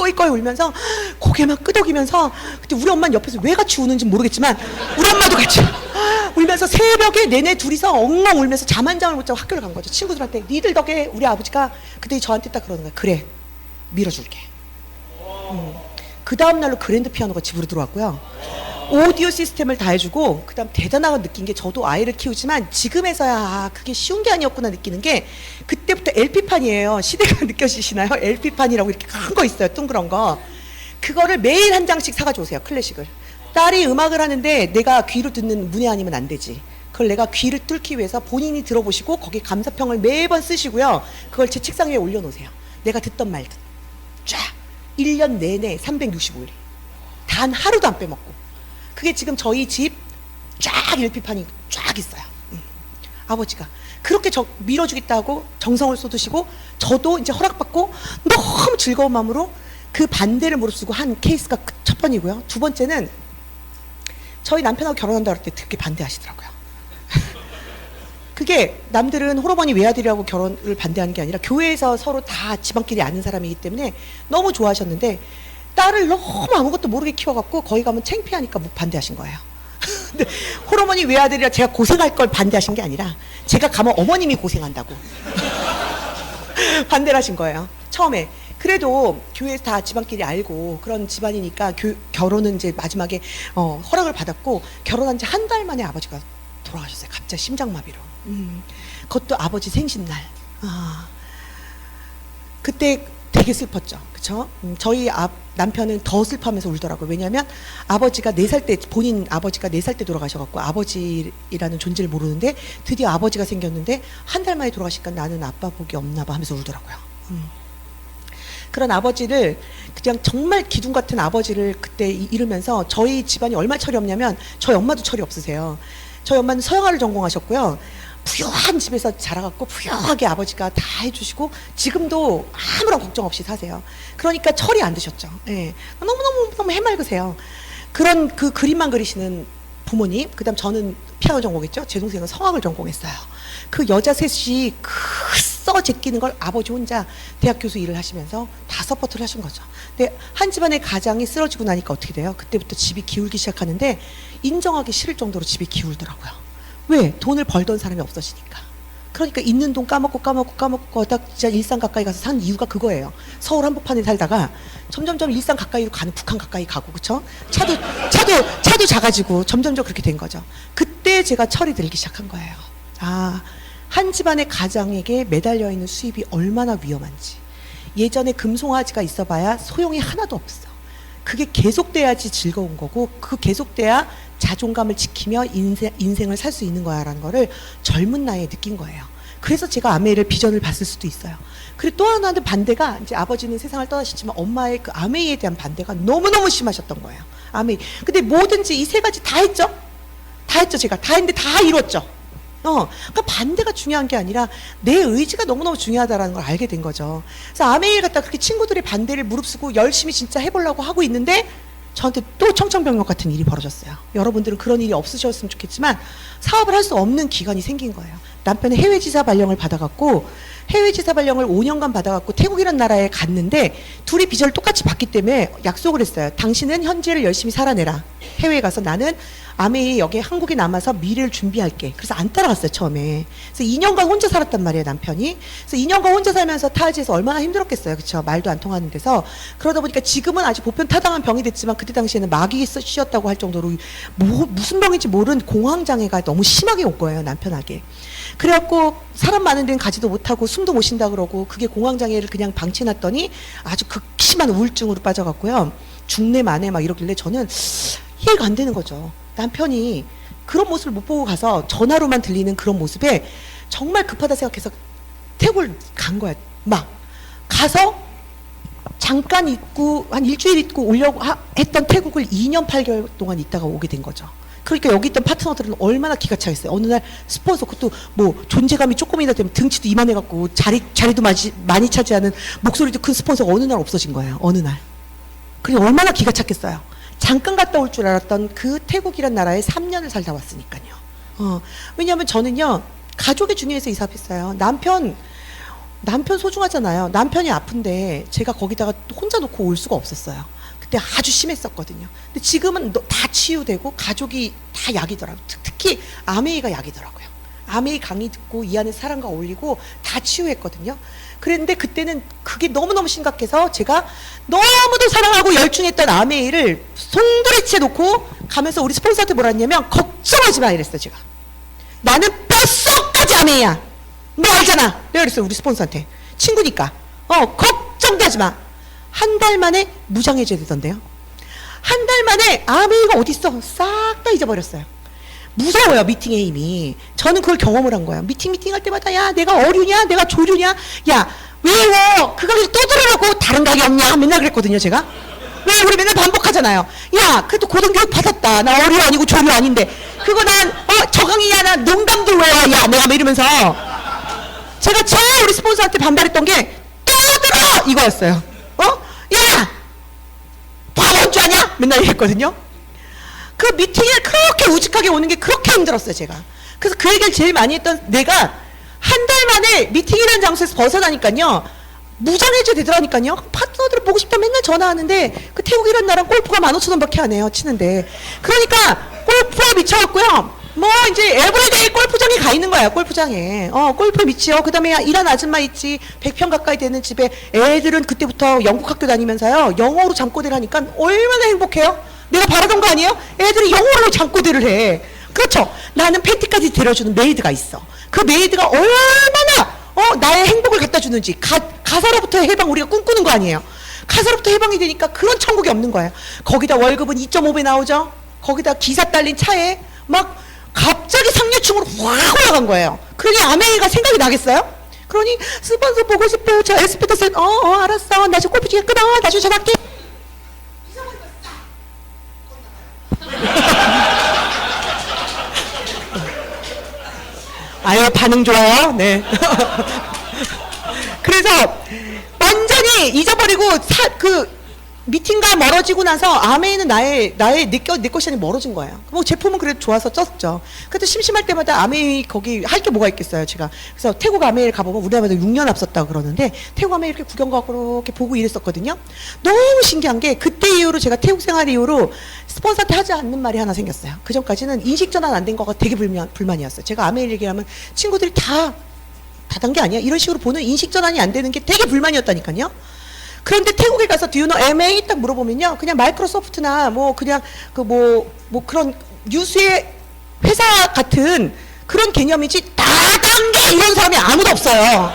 Speaker 1: 꺼이꺼이 울면서 고개만 끄덕이면서, 그때 우리 엄마는 옆에서 왜 같이 우는지 모르겠지만 우리 엄마도 같이 울면서 새벽에 내내 둘이서 엉엉 울면서 잠 한 잠을 못 자고 학교를 간 거죠. 친구들한테 니들 덕에 우리 아버지가 그때 저한테 딱 그러는 거야. 그래, 밀어줄게. 그 다음날로 그랜드 피아노가 집으로 들어왔고요. 오디오 시스템을 다 해주고, 그 다음 대단하고 느낀 게, 저도 아이를 키우지만 지금에서야 그게 쉬운 게 아니었구나 느끼는 게, 그때부터 LP판이에요. 시대가 느껴지시나요? LP판이라고 이렇게 큰 거 있어요. 둥그런 거. 그거를 매일 한 장씩 사가지고 오세요. 클래식을. 딸이 음악을 하는데 내가 귀로 듣는 문외 아니면 안 되지. 그걸 내가 귀를 뚫기 위해서 본인이 들어보시고 거기 감사평을 매번 쓰시고요. 그걸 제 책상 위에 올려놓으세요. 내가 듣던 말들 쫙 1년 내내 365일 단 하루도 안 빼먹고. 그게 지금 저희 집 쫙 LP판이 쫙 있어요. 아버지가 그렇게 밀어주겠다고 정성을 쏟으시고, 저도 이제 허락받고 너무 즐거운 마음으로 그 반대를 무릅쓰고 한 케이스가 첫 번이고요. 두 번째는 저희 남편하고 결혼한다고 할 때 되게 반대하시더라고요. 그게 남들은 홀어머니 외아들이라고 결혼을 반대하는 게 아니라 교회에서 서로 다 집안끼리 아는 사람이기 때문에 너무 좋아하셨는데, 딸을 너무 아무것도 모르게 키워갖고 거기 가면 창피하니까 못 반대하신 거예요. 근데 홀어머니 외아들이라 제가 고생할 걸 반대하신 게 아니라 제가 가면 어머님이 고생한다고 반대를 하신 거예요. 처음에. 그래도 교회에서 다 집안끼리 알고 그런 집안이니까 결혼은 이제 마지막에 허락을 받았고, 결혼한 지 한 달 만에 아버지가 돌아가셨어요. 갑자기 심장마비로. 그것도 아버지 생신날. 그때 되게 슬펐죠. 그쵸? 저희 남편은 더 슬퍼하면서 울더라고요. 왜냐하면 아버지가 4살 때, 본인 아버지가 4살 때 돌아가셔갖고 아버지라는 존재를 모르는데 드디어 아버지가 생겼는데 한 달 만에 돌아가시니까 나는 아빠 복이 없나 봐 하면서 울더라고요. 그런 아버지를, 그냥 정말 기둥 같은 아버지를 그때 잃으면서 저희 집안이 얼마나 철이 없냐면, 저희 엄마도 철이 없으세요. 저희 엄마는 서영아를 전공하셨고요. 부유한 집에서 자라갖고 부유하게 아버지가 다 해주시고 지금도 아무런 걱정 없이 사세요. 그러니까 철이 안 드셨죠. 예. 너무 해맑으세요. 그런 그 그림만 그리시는 부모님, 그 다음 저는 피아노 전공했죠. 제 동생은 성악을 전공했어요. 그 여자 셋이 써 제끼는 걸 아버지 혼자 대학 교수 일을 하시면서 다 서포트를 하신 거죠. 근데 한 집안의 가장이 쓰러지고 나니까 어떻게 돼요? 그때부터 집이 기울기 시작하는데 인정하기 싫을 정도로 집이 기울더라고요. 왜? 돈을 벌던 사람이 없어지니까. 그러니까 있는 돈 까먹고 딱 진짜 일산 가까이 가서 산 이유가 그거예요. 서울 한복판에 살다가 점점점 일산 가까이로 가는, 북한 가까이 가고, 그쵸? 차도 작아지고 점점점 그렇게 된 거죠. 그때 제가 철이 들기 시작한 거예요. 한 집안의 가장에게 매달려 있는 수입이 얼마나 위험한지. 예전에 금송아지가 있어봐야 소용이 하나도 없어. 그게 계속돼야지 즐거운 거고, 그 계속돼야 자존감을 지키며 인생을 살 수 있는 거야라는 거를 젊은 나이에 느낀 거예요. 그래서 제가 아메이를 비전을 봤을 수도 있어요. 그리고 또 하나는 반대가, 이제 아버지는 세상을 떠나셨지만 엄마의 그 아메이에 대한 반대가 너무너무 심하셨던 거예요. 아메이. 근데 뭐든지 이 세 가지 다 했죠? 다 했죠, 제가. 다 했는데 다 이뤘죠. 그러니까 반대가 중요한 게 아니라 내 의지가 너무너무 중요하다는 걸 알게 된 거죠. 그래서 아메이를 갖다 그렇게 친구들의 반대를 무릅쓰고 열심히 진짜 해보려고 하고 있는데 저한테 또 청천벽력 같은 일이 벌어졌어요. 여러분들은 그런 일이 없으셨으면 좋겠지만 사업을 할 수 없는 기간이 생긴 거예요. 남편이 해외지사 발령을 받아갖고, 해외지사 발령을 5년간 받아갖고 태국이라는 나라에 갔는데 둘이 비자를 똑같이 받기 때문에 약속을 했어요. 당신은 현재를 열심히 살아내라. 해외에 가서 나는 아메이 여기 한국에 남아서 미래를 준비할게. 그래서 안 따라갔어요, 처음에. 그래서 2년간 혼자 살았단 말이에요, 남편이. 그래서 2년간 혼자 살면서 타지에서 얼마나 힘들었겠어요, 그쵸? 말도 안 통하는 데서. 그러다 보니까 지금은 아주 보편타당한 병이 됐지만 그때 당시에는 마귀 씌었다고 할 정도로 무슨 병인지 모르는 공황장애가 너무 심하게 온 거예요, 남편에게. 그래갖고 사람 많은 데는 가지도 못하고 숨도 못 쉰다 그러고, 그게 공황장애를 그냥 방치해놨더니 아주 극심한 우울증으로 빠져갖고요. 중내 만에 막 이러길래 저는 이해가 안 되는 거죠. 남편이 그런 모습을 못 보고 가서 전화로만 들리는 그런 모습에 정말 급하다 생각해서 태국을 간 거야. 막 가서 잠깐 있고 한 일주일 있고 오려고 했던 태국을 2년 8개월 동안 있다가 오게 된 거죠. 그러니까 여기 있던 파트너들은 얼마나 기가 차겠어요. 어느 날 스폰서, 그것도 뭐 존재감이 조금이나 되면 등치도 이만해갖고 자리도 많이 차지하는 목소리도 큰 스폰서가 어느 날 없어진 거예요. 어느 날. 그리고 얼마나 기가 찼겠어요. 잠깐 갔다 올 줄 알았던 그 태국이란 나라에 3년을 살다 왔으니까요. 왜냐하면 저는요, 가족이 중요해서 이사했어요. 남편 남편 소중하잖아요. 남편이 아픈데 제가 거기다가 혼자 놓고 올 수가 없었어요. 그때 아주 심했었거든요. 근데 지금은 다 치유되고 가족이 다 약이더라고요. 특히 아메이가 약이더라고요. 아메이 강의 듣고 이 안에 사람과 어울리고 다 치유했거든요. 그랬는데 그때는 그게 너무너무 심각해서 제가 너무도 사랑하고 열중했던 아메이를 송두리째 놓고 가면서 우리 스폰서한테 뭐라 했냐면 걱정하지 마 이랬어요. 제가 나는 뼛속까지 아메이야. 너 알잖아. 내가 그랬어요. 우리 스폰서한테. 친구니까. 걱정도 하지 마. 한 달 만에 무장해줘야 되던데요. 한 달 만에 아메이가 어딨어. 싹 다 잊어버렸어요. 무서워요. 미팅의 힘이. 저는 그걸 경험을 한 거예요. 미팅 할 때마다 야 내가 어류냐 내가 조류냐 야 왜요 그 가게 또 들으라고 다른 가게 없냐 맨날 그랬거든요. 제가 왜 우리 맨날 반복하잖아요. 야 그래도 고등교육 받았다. 나 어류 아니고 조류 아닌데 그거 난 저강이야 나 농담도 왜 야 내가 뭐 이러면서 제가 제일 우리 스폰서한테 반발했던 게 또 들어 이거였어요. 야 바본 줄 아냐 맨날 이랬거든요. 그 미팅에 그렇게 우직하게 오는 게 그렇게 힘들었어요. 제가 그래서 그 얘기를 제일 많이 했던 내가 한 달 만에 미팅이라는 장소에서 벗어나니까요 무장해줘야 되더라니까요. 파트너들을 보고 싶다 맨날 전화하는데 그 태국이란 나랑 골프가 15,000원밖에 안 해요 치는데. 그러니까 골프에 미쳐갖고요 뭐 이제 에브리데이 골프장에 가 있는 거야. 골프장에 골프에 미치요. 그 다음에 일하는 아줌마 있지 100평 가까이 되는 집에 애들은 그때부터 영국 학교 다니면서요 영어로 잠꼬대를 하니까 얼마나 행복해요. 내가 바라던 거 아니에요? 애들이 영어로 잠꼬대를 해. 그렇죠. 나는 팬티까지 데려주는 메이드가 있어. 그 메이드가 얼마나 나의 행복을 갖다 주는지 가사로부터 해방 우리가 꿈꾸는 거 아니에요. 가사로부터 해방이 되니까 그런 천국이 없는 거예요. 거기다 월급은 2.5배 나오죠. 거기다 기사 딸린 차에 막 갑자기 상류층으로 확 올라간 거예요. 그러니 아메이가 생각이 나겠어요? 그러니 스폰서 보고 싶어요. 저 에스피더센 알았어. 나 지금 골프 중에 끊어. 나중에 전화할게. 아유 반응 좋아요. 네. 그래서 완전히 잊어버리고 그 미팅과 멀어지고 나서 아메이는 나의 내 것이 아니라 멀어진 거예요. 뭐 제품은 그래도 좋아서 쪘죠. 그래도 심심할 때마다 아메이 거기 할 게 뭐가 있겠어요. 제가 그래서 태국 아메이를 가보면 우리나라보다 6년 앞섰다고 그러는데 태국 아메이 이렇게 구경 가고 이렇게 보고 이랬었거든요. 너무 신기한 게 그때 이후로 제가 태국 생활 이후로 스폰서한테 하지 않는 말이 하나 생겼어요. 그 전까지는 인식 전환 안 된 거가 되게 불만이었어요. 제가 아메이 얘기하면 친구들이 다 단 게 아니야. 이런 식으로 보는 인식 전환이 안 되는 게 되게 불만이었다니까요. 그런데 태국에 가서 Do you know MA 딱 물어보면요. 그냥 마이크로소프트나 뭐 그냥 뭐 그런 유수의 회사 같은 그런 개념이지 다단계 이런 사람이 아무도 없어요.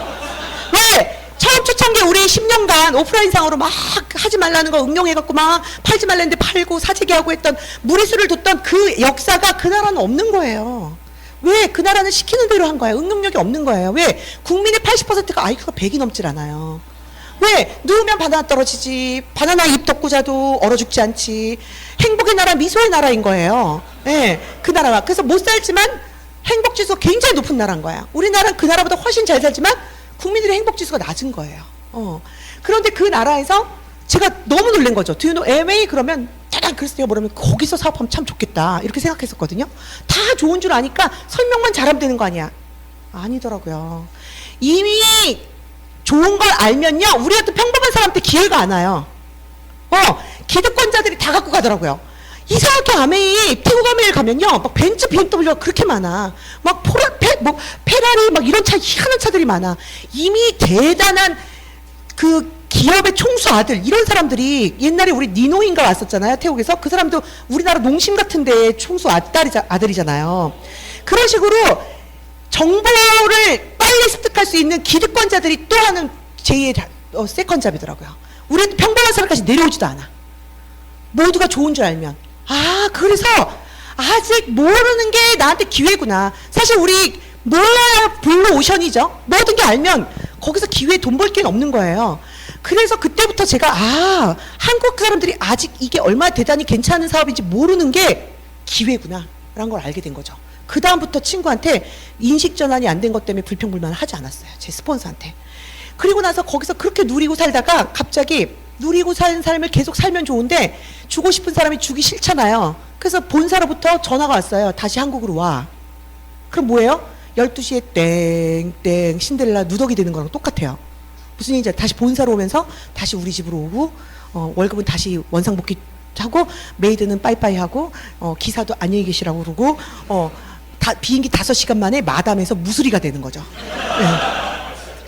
Speaker 1: 왜? 처음 초창기 우리 10년간 오프라인상으로 막 하지 말라는 거 응용해갖고 막 팔지 말랬는데 팔고 사재기하고 했던 무리수를 뒀던 그 역사가 그 나라는 없는 거예요. 왜? 그 나라는 시키는 대로 한 거예요. 응용력이 없는 거예요. 왜? 국민의 80%가 IQ가 100이 넘질 않아요. 왜? 누우면 바나나 떨어지지. 바나나 잎 덮고 자도 얼어 죽지 않지. 행복의 나라, 미소의 나라인 거예요. 예, 그 나라가. 그래서 못 살지만 행복지수가 굉장히 높은 나라인 거야. 우리나라는 그 나라보다 훨씬 잘 살지만 국민들의 행복지수가 낮은 거예요. 그런데 그 나라에서 제가 너무 놀란 거죠. Do you know MA? 그러면 짜잔 그래서 내가 뭐라면 거기서 사업하면 참 좋겠다 이렇게 생각했었거든요. 다 좋은 줄 아니까 설명만 잘하면 되는 거 아니야. 아니더라고요. 이미 좋은 걸 알면요 우리 같은 평범한 사람한테 기회가 안 와요. 기득권자들이 다 갖고 가더라고요. 이상하게 아메이 태국 아메이를 가면요 막 벤츠 BMW가 그렇게 많아. 막 페라리 막 이런 차 희한한 차들이 많아. 이미 대단한 그 기업의 총수 아들 이런 사람들이 옛날에 우리 니노인가 왔었잖아요. 태국에서 그 사람도 우리나라 농심 같은데 총수 아들이잖아요. 그런 식으로 정보를 빨리 습득할 수 있는 기득권자들이 또 하는 제2의 세컨잡이더라고요. 우리는 평범한 사람까지 내려오지도 않아. 모두가 좋은 줄 알면. 그래서 아직 모르는 게 나한테 기회구나. 사실 우리 몰라야 블루 오션이죠. 모든 게 알면 거기서 기회에 돈 벌 기회는 없는 거예요. 그래서 그때부터 제가 한국 사람들이 아직 이게 얼마나 대단히 괜찮은 사업인지 모르는 게 기회구나 라는 걸 알게 된 거죠. 그 다음부터 친구한테 인식 전환이 안 된 것 때문에 불평불만을 하지 않았어요. 제 스폰서한테. 그리고 나서 거기서 그렇게 누리고 살다가 갑자기 누리고 사는 삶을 계속 살면 좋은데 주고 싶은 사람이 주기 싫잖아요. 그래서 본사로부터 전화가 왔어요. 다시 한국으로 와. 그럼 뭐예요? 12시에 땡땡 신데렐라 누더기 되는 거랑 똑같아요. 무슨 얘기인지 다시 본사로 오면서 다시 우리 집으로 오고 월급은 다시 원상복귀 하고 메이드는 빠이빠이 하고 기사도 안녕히 계시라고 그러고 비행기 5시간 만에 마담에서 무수리가 되는 거죠. 네.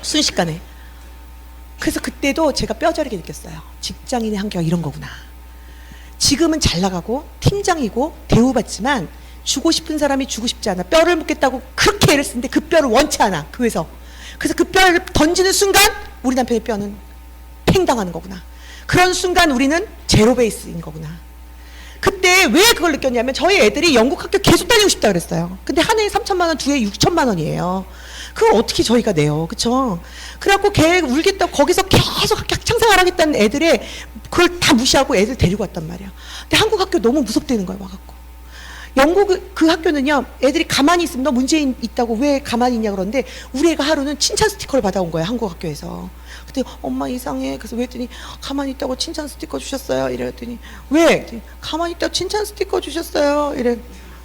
Speaker 1: 순식간에. 그래서 그때도 제가 뼈저리게 느꼈어요. 직장인의 한계가 이런 거구나. 지금은 잘 나가고 팀장이고 대우받지만 주고 싶은 사람이 주고 싶지 않아. 뼈를 묻겠다고 그렇게 애를 쓰는데 그 뼈를 원치 않아. 그래서 그 뼈를 던지는 순간 우리 남편의 뼈는 팽당하는 거구나. 그런 순간 우리는 제로 베이스인 거구나. 그때 왜 그걸 느꼈냐면 저희 애들이 영국 학교 계속 다니고 싶다 그랬어요. 근데 한 해에 3천만 원, 두 해에 6천만 원이에요. 그걸 어떻게 저희가 내요. 그쵸? 그래갖고 걔 울겠다고 거기서 계속 학창생활 하겠다는 애들의 그걸 다 무시하고 애들 데리고 왔단 말이야. 근데 한국 학교 너무 무섭다는 거야, 와갖고. 영국 그 학교는요, 애들이 가만히 있으면 너 문제 있다고 왜 가만히 있냐 그러는데 우리 애가 하루는 칭찬 스티커를 받아온 거야, 한국 학교에서. 그때 엄마 이상해. 그래서 왜 했더니 가만히 있다고 칭찬 스티커 주셨어요. 이랬더니 왜? 그랬더니 가만히 있다고 칭찬 스티커 주셨어요. 이래.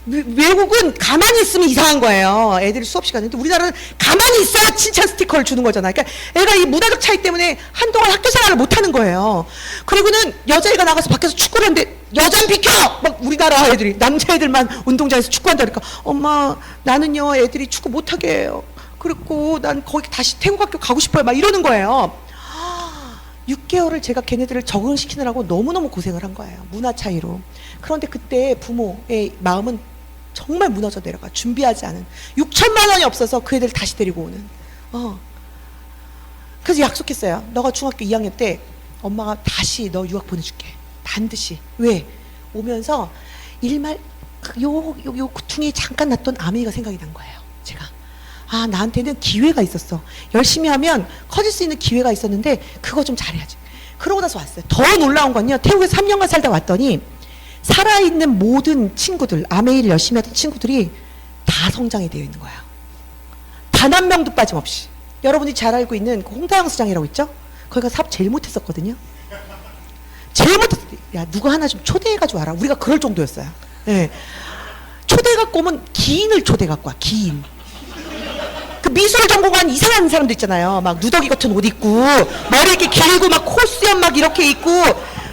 Speaker 1: 외국은 가만히 있으면 이상한 거예요. 애들이 수업 시간인데 우리나라는 가만히 있어야 칭찬 스티커를 주는 거잖아요. 그러니까 애가 이 문화적 차이 때문에 한동안 학교 생활을 못 하는 거예요. 그리고는 여자애가 나가서 밖에서 축구를 하는데 여자는 비켜! 막 우리나라 애들이 남자애들만 운동장에서 축구한다 그러니까 엄마 나는요 애들이 축구 못하게 해요. 그리고 난 거기 다시 태국 학교 가고 싶어요. 막 이러는 거예요. 6개월을 제가 걔네들을 적응시키느라고 너무너무 고생을 한 거예요. 문화 차이로. 그런데 그때 부모의 마음은 정말 무너져 내려가. 준비하지 않은 6천만 원이 없어서 그 애들 다시 데리고 오는. 그래서 약속했어요. 너가 중학교 2학년 때 엄마가 다시 너 유학 보내줄게. 반드시. 왜? 오면서 일말 요 구퉁이 잠깐 났던 아메이가 생각이 난 거예요. 제가. 나한테는 기회가 있었어. 열심히 하면 커질 수 있는 기회가 있었는데 그거 좀 잘해야지. 그러고 나서 왔어요. 더 놀라운 건요. 태국에서 3년간 살다 왔더니 살아있는 모든 친구들, 아메이를 열심히 하던 친구들이 다 성장이 되어 있는 거야. 단 한 명도 빠짐없이. 여러분이 잘 알고 있는 그 홍다영수장이라고 있죠? 거기가 사업 제일 못했었거든요. 제일 못했어. 야, 누가 하나 좀 초대해가지고 와라. 우리가 그럴 정도였어요. 네. 초대해갖고 오면 기인을 초대해갖고 와. 기인. 그 미술 전공한 이상한 사람도 있잖아요. 막 누더기 같은 옷 입고 머리 이렇게 길고 막 콜수염 막 이렇게 입고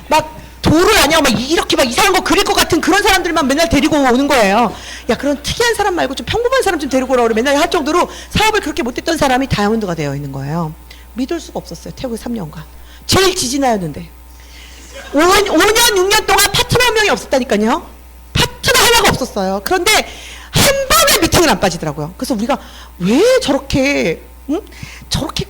Speaker 1: 막 도를 아니야 막 이렇게 막 이상한 거 그릴 것 같은 그런 사람들만 맨날 데리고 오는 거예요. 야 그런 특이한 사람 말고 좀 평범한 사람 좀 데리고 오라고 맨날 할 정도로 사업을 그렇게 못했던 사람이 다이아몬드가 되어 있는 거예요. 믿을 수가 없었어요. 태국에 3년간. 제일 지지나였는데 5년 6년 동안 파트너 한 명이 없었다니까요. 파트너 하나가 없었어요. 그런데 한 번의 미팅을 안 빠지더라고요. 그래서 우리가 왜 저렇게 저렇게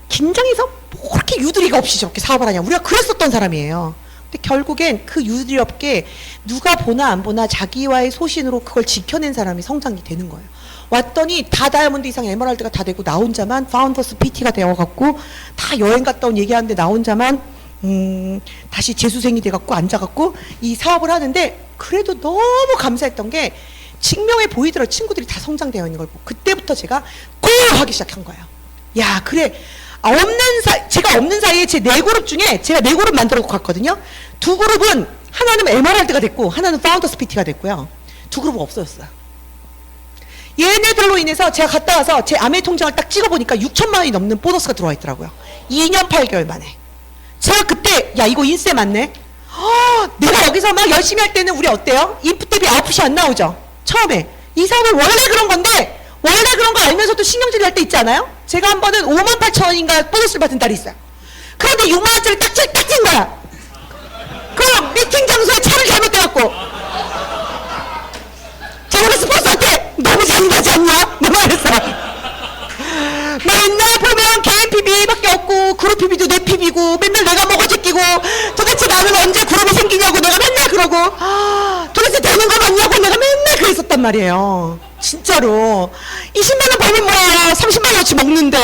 Speaker 1: 긴장해서 뭐 그렇게 유두리가 없이 저렇게 사업을 하냐. 우리가 그랬었던 사람이에요. 근데 결국엔 그 유두리 없게 누가 보나 안 보나 자기와의 소신으로 그걸 지켜낸 사람이 성장이 되는 거예요. 왔더니 다 다이아몬드 이상 에메랄드가 다 되고 나 혼자만 파운더스 PT가 되어갖고 다 여행 갔다 온 얘기하는데 나 혼자만 다시 재수생이 돼갖고 앉아갖고 이 사업을 하는데 그래도 너무 감사했던 게 증명해 보이더라고요. 친구들이 다 성장되어 있는 걸 보고 그때부터 제가 꼭 하기 시작한 거예요. 야 그래 제가 없는 사이에 제 4그룹 중에 제가 4그룹 만들어 놓고 갔거든요. 2그룹은 하나는 에메랄드가 됐고 하나는 파운더스 PT가 됐고요. 2그룹은 없어졌어요. 얘네들로 인해서 제가 갔다 와서 제 아메이 통장을 딱 찍어보니까 6천만 원이 넘는 보너스가 들어와 있더라고요. 2년 8개월 만에. 제가 그때 야 이거 인세 맞네. 내가 여기서 막 열심히 할 때는 우리 어때요? 인풋 대비 아웃풋이 안 나오죠. 처음에 이 사업은 원래 그런 건데 원래 그런 거 알면서도 신경질 날 때 있지 않아요? 제가 한 번은 5만 8천 원인가 보너스를 받은 달이 있어요. 그런데 6만 원짜리 딱 찐 거야. 그럼 미팅 장소에 차를 잘못해갖고 제가 그래서 스폰서한테 너무 잔인하지 않냐? 내가 그랬어. 맨날 보면 개인 PB밖에 없고 그룹 PB도 내 PB고 맨날 내가 먹어 제끼고 도대체 나는 언제 그룹이 생기냐고 내가 맨날 그러고 도대체 되는 거 맞냐고 내가 맨날 그랬었단 말이에요. 진짜로 20만 원 벌면 뭐야 30만 원어치 먹는데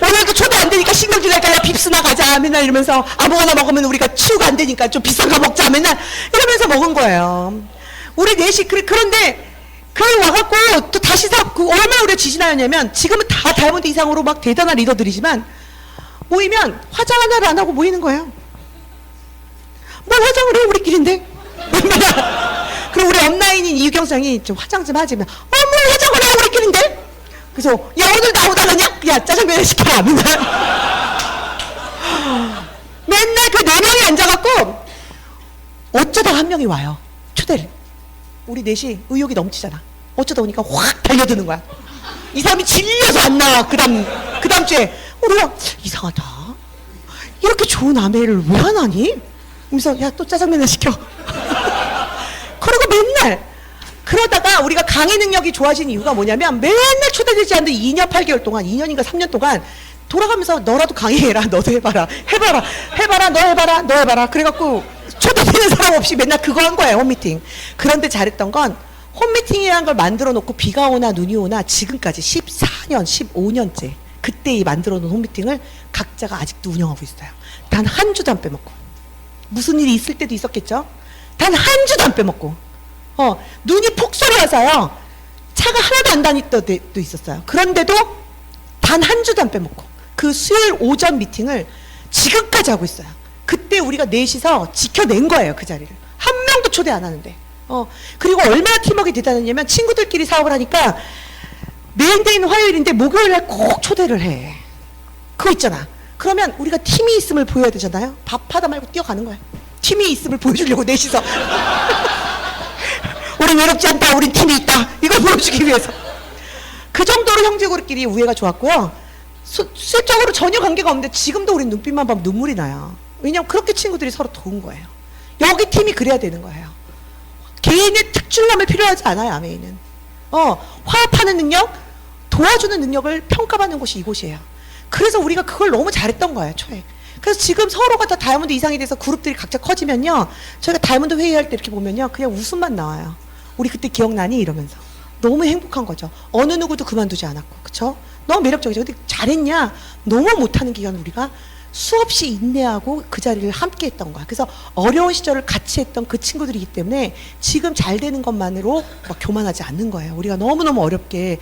Speaker 1: 오늘도 초대 안 되니까 신경질 날까 야 빕스나 가자 맨날 이러면서 아무거나 먹으면 우리가 치유가 안 되니까 좀 비싼 거 먹자 맨날 이러면서 먹은 거예요. 우리 넷이 그런데 그걸 와갖고 또 다시 얼마나 우리가 지지나였냐면 지금은 다 다이아몬드 이상으로 막 대단한 리더들이지만 모이면 화장 하나를 안 하고 모이는 거예요. 뭘 화장을 해 우리끼리인데 그럼 우리 업라인인 이유경상이 좀 화장 좀 하지. 뭘 화장을 하고 그랬길인데? 그래서, 야, 오늘 나오다 그냥? 야, 짜장면 시켜라. 맨날 그 4명이 앉아갖고, 어쩌다 한 명이 와요. 초대를. 우리 넷이 의욕이 넘치잖아. 어쩌다 오니까 확 달려드는 거야. 이 사람이 질려서 안 나와. 그 다음 주에. 우리가, 이상하다. 이렇게 좋은 아메를 왜 안 하니? 그러면서, 야, 또 짜장면을 시켜. 그리고 맨날. 그러다가 우리가 강의 능력이 좋아진 이유가 뭐냐면, 맨날 초대되지 않는데 2년 8개월 동안, 2년인가 3년 동안, 돌아가면서 너라도 강의해라. 너도 해봐라. 해봐라. 너 해봐라. 그래갖고, 초대되는 사람 없이 맨날 그거 한 거예요, 홈미팅. 그런데 잘했던 건 홈미팅이라는 걸 만들어 놓고 비가 오나 눈이 오나 지금까지 14년, 15년째 그때 이 만들어 놓은 홈미팅을 각자가 아직도 운영하고 있어요. 단 한 주도 안 빼먹고. 무슨 일이 있을 때도 있었겠죠? 단 한 주도 안 빼먹고. 눈이 폭설이 와서요. 차가 하나도 안 다닐 때도 있었어요. 그런데도 단 한 주도 안 빼먹고. 그 수요일 오전 미팅을 지금까지 하고 있어요. 그때 우리가 넷이서 지켜낸 거예요, 그 자리를. 한 명도 초대 안 하는데. 그리고 얼마나 팀워크가 대단했냐면 친구들끼리 사업을 하니까 메인데이는 화요일인데 목요일날 꼭 초대를 해. 그거 있잖아. 그러면 우리가 팀이 있음을 보여야 되잖아요. 밥하다 말고 뛰어가는 거야. 팀이 있음을 보여주려고 넷이서. 우린 외롭지 않다. 우린 팀이 있다. 이걸 보여주기 위해서. 그 정도로 형제들끼리 우애가 좋았고요. 수적으로 전혀 관계가 없는데 지금도 우린 눈빛만 보면 눈물이 나요. 왜냐면 그렇게 친구들이 서로 도운 거예요. 여기 팀이 그래야 되는 거예요. 개인의 특출남을 필요하지 않아요, 아메이는. 화합하는 능력, 도와주는 능력을 평가받는 곳이 이곳이에요. 그래서 우리가 그걸 너무 잘했던 거예요, 초에. 그래서 지금 서로가 다 다이아몬드 이상이 돼서 그룹들이 각자 커지면요, 저희가 다이아몬드 회의할 때 이렇게 보면요, 그냥 웃음만 나와요. 우리 그때 기억나니? 이러면서. 너무 행복한 거죠. 어느 누구도 그만두지 않았고, 그쵸? 너무 매력적이죠. 근데 잘했냐? 너무 못하는 기간을 우리가 수없이 인내하고 그 자리를 함께 했던 거야. 그래서 어려운 시절을 같이 했던 그 친구들이기 때문에 지금 잘 되는 것만으로 막 교만하지 않는 거예요. 우리가 너무너무 어렵게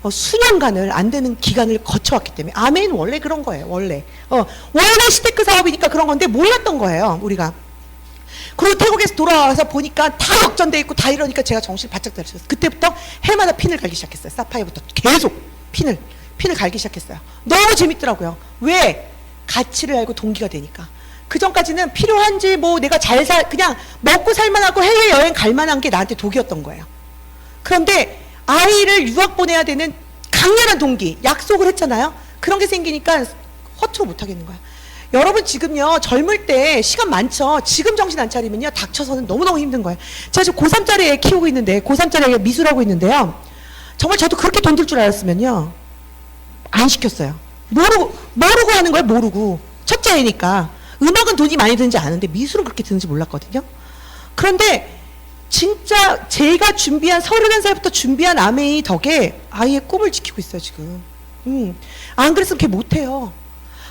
Speaker 1: 수년간을 안 되는 기간을 거쳐왔기 때문에. 아멘, 원래 그런 거예요. 원래 시테크 사업이니까 그런 건데 몰랐던 거예요, 우리가. 그리고 태국에서 돌아와서 보니까 다 역전돼 있고 다 이러니까 제가 정신 바짝 차렸어요. 그때부터 해마다 핀을 갈기 시작했어요. 사파이어부터 계속 핀을 갈기 시작했어요. 너무 재밌더라고요. 왜? 가치를 알고 동기가 되니까. 그 전까지는 필요한지 뭐 내가 그냥 먹고 살만하고 해외여행 갈만한 게 나한테 독이었던 거예요. 그런데 아이를 유학 보내야 되는 강렬한 동기, 약속을 했잖아요. 그런 게 생기니까 허투루 못 하겠는 거야. 여러분 지금요, 젊을 때 시간 많죠. 지금 정신 안 차리면요, 닥쳐서는 너무너무 힘든 거예요. 제가 지금 고3짜리 애 키우고 있는데, 고3짜리 애 미술하고 있는데요. 정말 저도 그렇게 돈 들 줄 알았으면요, 안 시켰어요. 모르고 하는 거예요, 모르고. 첫째 애니까. 음악은 돈이 많이 드는지 아는데 미술은 그렇게 드는지 몰랐거든요. 그런데 진짜 제가 준비한 31살부터 준비한 아메이 덕에 아이의 꿈을 지키고 있어요, 지금. 안 그랬으면 걔 못해요.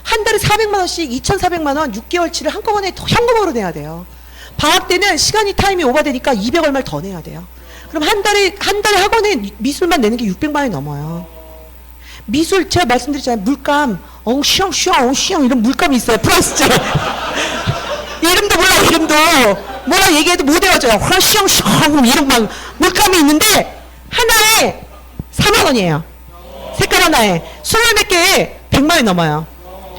Speaker 1: 한 달에 400만 원씩 2,400만 원 6개월치를 한꺼번에 현금으로 내야 돼요. 방학 때는 시간이 타임이 오버되니까 200 얼마를 더 내야 돼요. 그럼 한 달에 학원에 미술만 내는 게 600만 원이 넘어요. 미술 제가 말씀드렸잖아요. 물감 엉시엉 이런 물감이 있어요. 프랑스제. 이름도 몰라. 이름도 뭐라 얘기해도 못 외워져요. 엉시엉 이런 막 물감이 있는데 하나에 4만 원이에요. 색깔 하나에 20몇 개에 100만 원이 넘어요.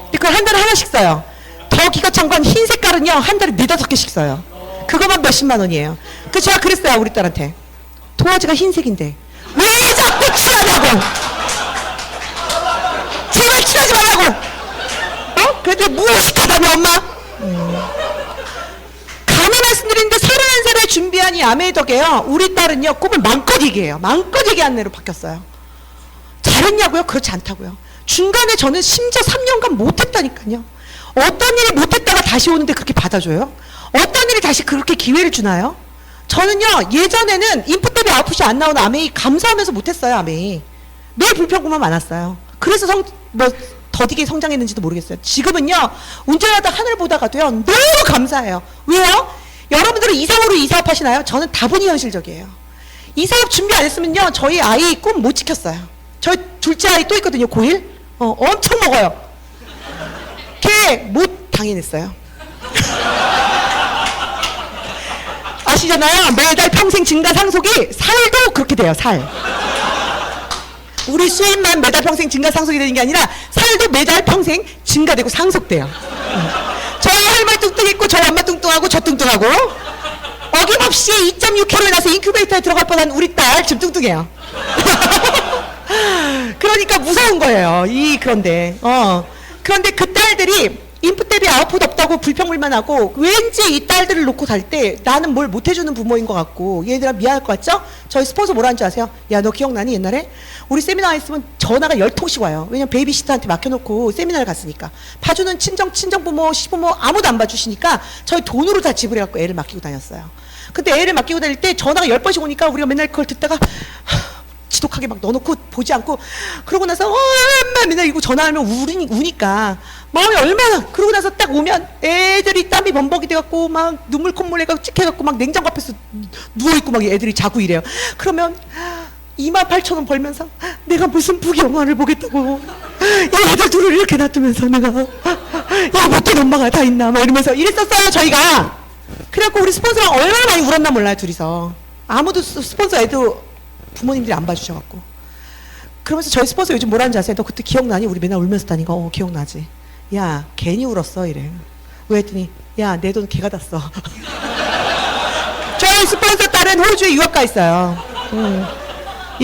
Speaker 1: 근데 그걸 한 달에 하나씩 써요. 더 기가 찬 건 흰 색깔은요, 한 달에 4-5개씩 써요. 그거만 몇십만 원이에요. 그래서 제가 그랬어요, 우리 딸한테. 도화지가 흰색인데 왜 자꾸 칠하냐고. 제발 칠하지 말라고. 그래도 무식하다며 엄마. 감히 말씀드리는데 31살에 준비한 이 아메이 덕에요, 우리 딸은요 꿈을 마음껏 얘기해요. 마음껏 얘기하는 애로 바뀌었어요. 잘했냐고요? 그렇지 않다고요. 중간에 저는 심지어 3년간 못했다니까요. 어떤 일이 못했다가 다시 오는데 그렇게 받아줘요? 어떤 일이 다시 그렇게 기회를 주나요? 저는요, 예전에는 인풋 대비 아웃풋이 안 나오는 아메이 감사하면서 못했어요, 아메이. 매일 불평구만 많았어요. 그래서 더디게 성장했는지도 모르겠어요. 지금은요, 운전하다 하늘 보다가도요, 너무 감사해요. 왜요? 여러분들은 이사업으로 이사업 하시나요? 저는 다분히 현실적이에요. 이사업 준비 안 했으면요, 저희 아이 꿈 못 지켰어요. 저희 둘째 아이 또 있거든요, 고1. 엄청 먹어요. 걔 못 당해냈어요. 아시잖아요. 매달 평생 증가 상속이 살도 그렇게 돼요. 살. 우리 수입만 매달 평생 증가 상속이 되는 게 아니라 살도 매달 평생 증가되고 상속돼요. 저희 할머니 뚱뚱했고 저희 엄마 뚱뚱하고 저 뚱뚱하고 어김없이 2.6kg에 나서 인큐베이터에 들어갈 뻔한 우리 딸 지금 뚱뚱해요. 그러니까 무서운 거예요. 그런데 그 딸들이 인풋 대비 아웃풋 없다고 불평불만하고 왠지 이 딸들을 놓고 갈 때 나는 뭘 못해주는 부모인 것 같고 얘들아 미안할 것 같죠? 저희 스폰서 뭐라는 줄 아세요? 야, 너 기억나니 옛날에? 우리 세미나 있으면 전화가 10통씩 와요. 왜냐면 베이비시터한테 맡겨놓고 세미나를 갔으니까. 봐주는 친정부모, 시부모 아무도 안 봐주시니까 저희 돈으로 다 지불해갖고 애를 맡기고 다녔어요. 근데 애를 맡기고 다닐 때 전화가 10번씩 오니까 우리가 맨날 그걸 듣다가 지독하게 막 넣어놓고 보지 않고 그러고 나서 엄마 맨날 이거 전화하면 우니까 마음이 얼마나. 그러고 나서 딱 오면 애들이 땀이 범벅이 돼갖고 막 눈물 콧물 해갖고 찍혀갖고 막 냉장고 앞에서 누워있고 막 애들이 자고 이래요. 그러면 28,000원 벌면서 내가 무슨 부귀영화를 보겠다고 야 애들 둘을 이렇게 놔두면서 내가 야 못된 엄마가 다 있나 막 이러면서 이랬었어요 저희가. 그래갖고 우리 스폰서랑 얼마나 많이 울었나 몰라요 둘이서. 아무도 스폰서 애들 부모님들이 안 봐주셔갖고. 그러면서 저희 스폰서 요즘 뭐라는지 아세요? 너 그때 기억나니? 우리 맨날 울면서 다니까 기억나지. 야 괜히 울었어 이래. 왜 했더니 야 내 돈 걔가 다 써. 저희 스폰서 딸은 호주에 유학 가 있어요.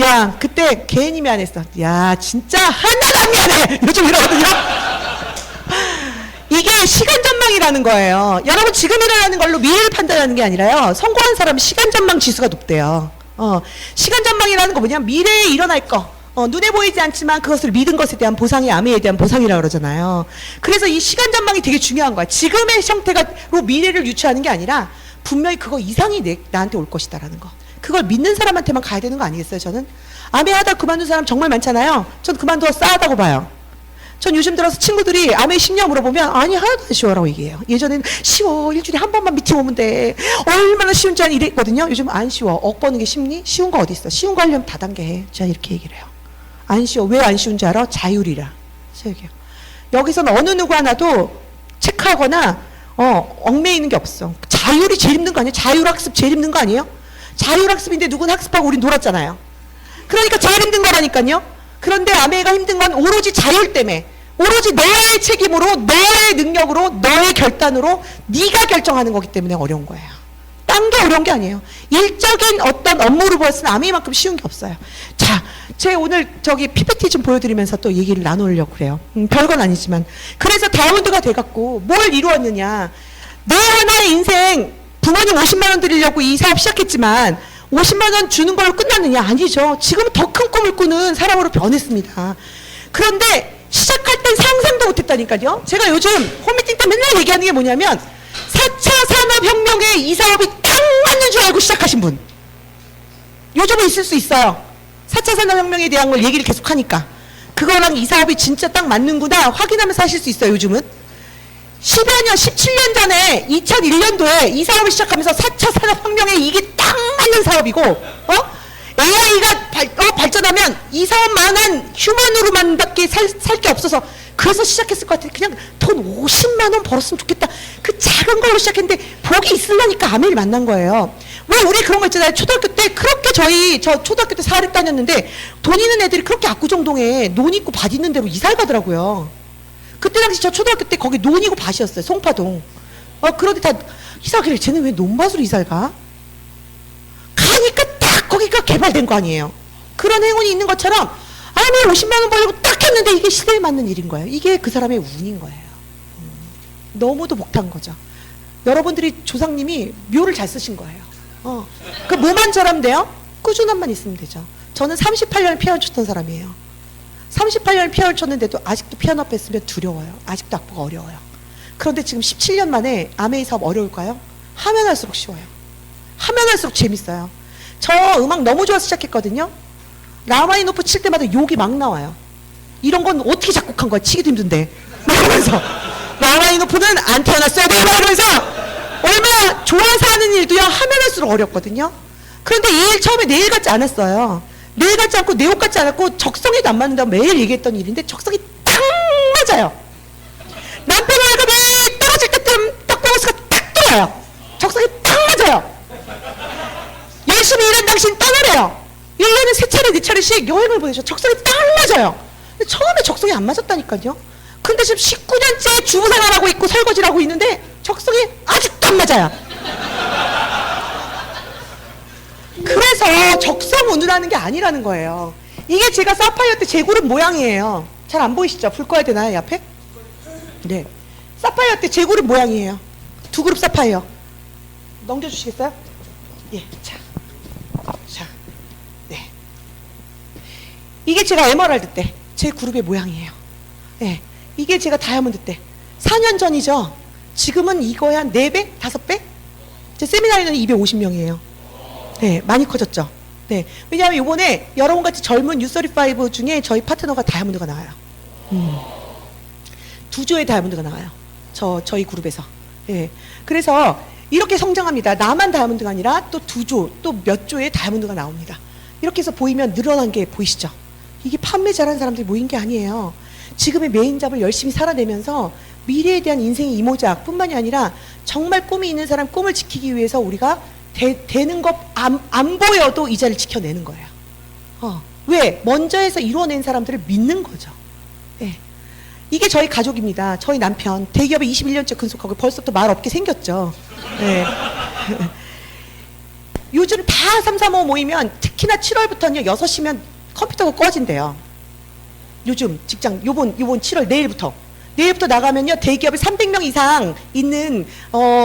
Speaker 1: 야 그때 괜히 미안했어. 야 진짜 하나도 미안해. 요즘 이러거든요. 이게 시간 전망이라는 거예요. 여러분 지금 일어나는 걸로 미래를 판단하는 게 아니라요. 성공한 사람은 시간 전망 지수가 높대요. 시간 전망이라는 거 뭐냐? 미래에 일어날 거. 눈에 보이지 않지만 그것을 믿은 것에 대한 보상이 아메에 대한 보상이라고 그러잖아요. 그래서 이 시간 전망이 되게 중요한 거야. 지금의 형태로 미래를 유추하는 게 아니라 분명히 그거 이상이 나한테 올 것이다라는 거. 그걸 믿는 사람한테만 가야 되는 거 아니겠어요, 저는? 아메 하다 그만둔 사람 정말 많잖아요. 전 그만둬 싸하다고 봐요. 전 요즘 들어서 친구들이 아메 쉽냐 물어보면 아니 하나도 안 쉬워라고 얘기해요. 예전에는 쉬워. 일주일에 한 번만 미팅 오면 돼. 얼마나 쉬운 줄 아니 이랬거든요. 요즘 안 쉬워. 억 버는 게 쉽니? 쉬운 거 어디 있어? 쉬운 거 하려면 다단계 해. 제가 이렇게 얘기를 해요. 안 쉬워. 왜 안 쉬운 줄 알아? 자율이라. 여기서는 어느 누구 하나도 체크하거나 얽매이는 게 없어. 자율이 제일 힘든 거 아니에요? 자율학습 제일 힘든 거 아니에요? 자율학습인데 누군 학습하고 우린 놀았잖아요. 그러니까 제일 힘든 거라니까요. 그런데 아메가 힘든 건 오로지 자율 때문에, 오로지 너의 책임으로, 너의 능력으로, 너의 결단으로 네가 결정하는 거기 때문에 어려운 거예요. 딴 게 어려운 게 아니에요. 일적인 어떤 업무를 보았으면 아메만큼 쉬운 게 없어요. 자, 제 오늘 PPT 좀 보여드리면서 또 얘기를 나누려고 그래요. 별건 아니지만. 그래서 다운드가 돼갖고 뭘 이루었느냐. 내 하나의 인생 부모님 50만 원 드리려고 이 사업 시작했지만 50만 원 주는 걸로 끝났느냐? 아니죠. 지금은 더 큰 꿈을 꾸는 사람으로 변했습니다. 그런데 시작할 땐 상상도 못했다니까요. 제가 요즘 홈미팅 때 맨날 얘기하는 게 뭐냐면 4차 산업혁명에 이 사업이 딱 맞는 줄 알고 시작하신 분. 요즘은 있을 수 있어요. 4차 산업혁명에 대한 걸 얘기를 계속 하니까. 그거랑 이 사업이 진짜 딱 맞는구나 확인하면서 하실 수 있어요, 요즘은. 10여 년, 17년 전에 2001년도에 이 사업을 시작하면서 4차 산업혁명에 이게 딱 맞는 사업이고, AI가 발전하면 이 사업만한 휴먼으로만 밖에 살 게 없어서 그래서 시작했을 것 같아요. 그냥 돈 50만 원 벌었으면 좋겠다. 그 작은 걸로 시작했는데 복이 있으려니까 아메를 만난 거예요. 왜 우리 그런 거 있잖아요. 초등학교 때 그렇게 저 초등학교 때 사립 다녔는데 돈 있는 애들이 그렇게 압구정동에 논 있고 밭 있는 데로 이사를 가더라고요. 그때 당시 저 초등학교 때 거기 논이고 밭이었어요. 송파동. 그런데 다 이사 가길래 쟤는 왜 논밭으로 이사를 가? 가니까 딱 거기가 개발된 거 아니에요. 그런 행운이 있는 것처럼 아니 50만 원 벌려고 딱 했는데 이게 시대에 맞는 일인 거예요. 이게 그 사람의 운인 거예요. 너무도 복탄 거죠. 여러분들이 조상님이 묘를 잘 쓰신 거예요. 그 뭐만 잘하면 돼요? 꾸준함만 있으면 되죠. 저는 38년을 피아노 쳤던 사람이에요. 38년을 피아노를 쳤는데도 아직도 피아노 앞에 있으면 두려워요. 아직도 악보가 어려워요. 그런데 지금 17년 만에 아메이 사업 어려울까요? 하면 할수록 쉬워요. 하면 할수록 재밌어요. 저 음악 너무 좋아서 시작했거든요. 라마니노프 칠 때마다 욕이 막 나와요. 이런 건 어떻게 작곡한 거야? 치기도 힘든데. 이러면서 라마니노프는 안 태어났어야 돼. 이러면서 얼마나 좋아서 하는 일도요. 하면 할수록 어렵거든요. 그런데 이 일 처음에 내 일 같지 않았어요. 내 일 같지 않고 내 옷 같지 않았고 적성에도 안 맞는다고 매일 얘기했던 일인데 적성이 딱 맞아요. 남편 월급이 떨어질 때쯤 떡버거스가 딱 들어요. 적성이 딱 맞아요. 열심히 일한 당신 떠나래요. 1년에 3차례 4차례씩 여행을 보내죠. 적성이 딱 맞아요. 근데 처음에 적성이 안 맞았다니까요. 근데 지금 19년째 주부 생활하고 있고 설거지를 하고 있는데 적성이 아직도 안 맞아요. 그래서 적성 운운하는 게 아니라는 거예요. 이게 제가 사파이어 때 제그룹 모양이에요. 잘 안 보이시죠? 불 꺼야 되나요, 이 앞에? 네. 사파이어 때 제그룹 모양이에요. 2그룹 사파이어. 넘겨주시겠어요? 예, 자. 네. 이게 제가 에메랄드 때 제 그룹의 모양이에요. 네. 이게 제가 다이아몬드 때 4년 전이죠. 지금은 이거에 한 4배? 5배? 제 세미나에는 250명이에요. 네, 많이 커졌죠. 네. 왜냐하면 이번에 여러분 같이 젊은 U35 중에 저희 파트너가 다이아몬드가 나와요. 2조의 다이아몬드가 나와요. 저희 그룹에서. 네. 그래서 이렇게 성장합니다. 나만 다이아몬드가 아니라 또 2조, 또 몇 조의 다이아몬드가 나옵니다. 이렇게 해서 보이면 늘어난 게 보이시죠? 이게 판매 잘하는 사람들이 모인 게 아니에요. 지금의 메인 잡을 열심히 살아내면서 미래에 대한 인생의 이모작 뿐만이 아니라 정말 꿈이 있는 사람 꿈을 지키기 위해서 우리가 되는 것 안 보여도 이 자리를 지켜내는 거예요. 왜? 먼저 해서 이루어낸 사람들을 믿는 거죠. 네. 이게 저희 가족입니다. 저희 남편 대기업에 21년째 근속하고 벌써부터 말 없게 생겼죠. 네. 요즘 다 335 모이면 특히나 7월부터는요 6시면 컴퓨터가 꺼진대요. 요즘 직장 요번 7월 내일부터 나가면요 대기업에 300명 이상 있는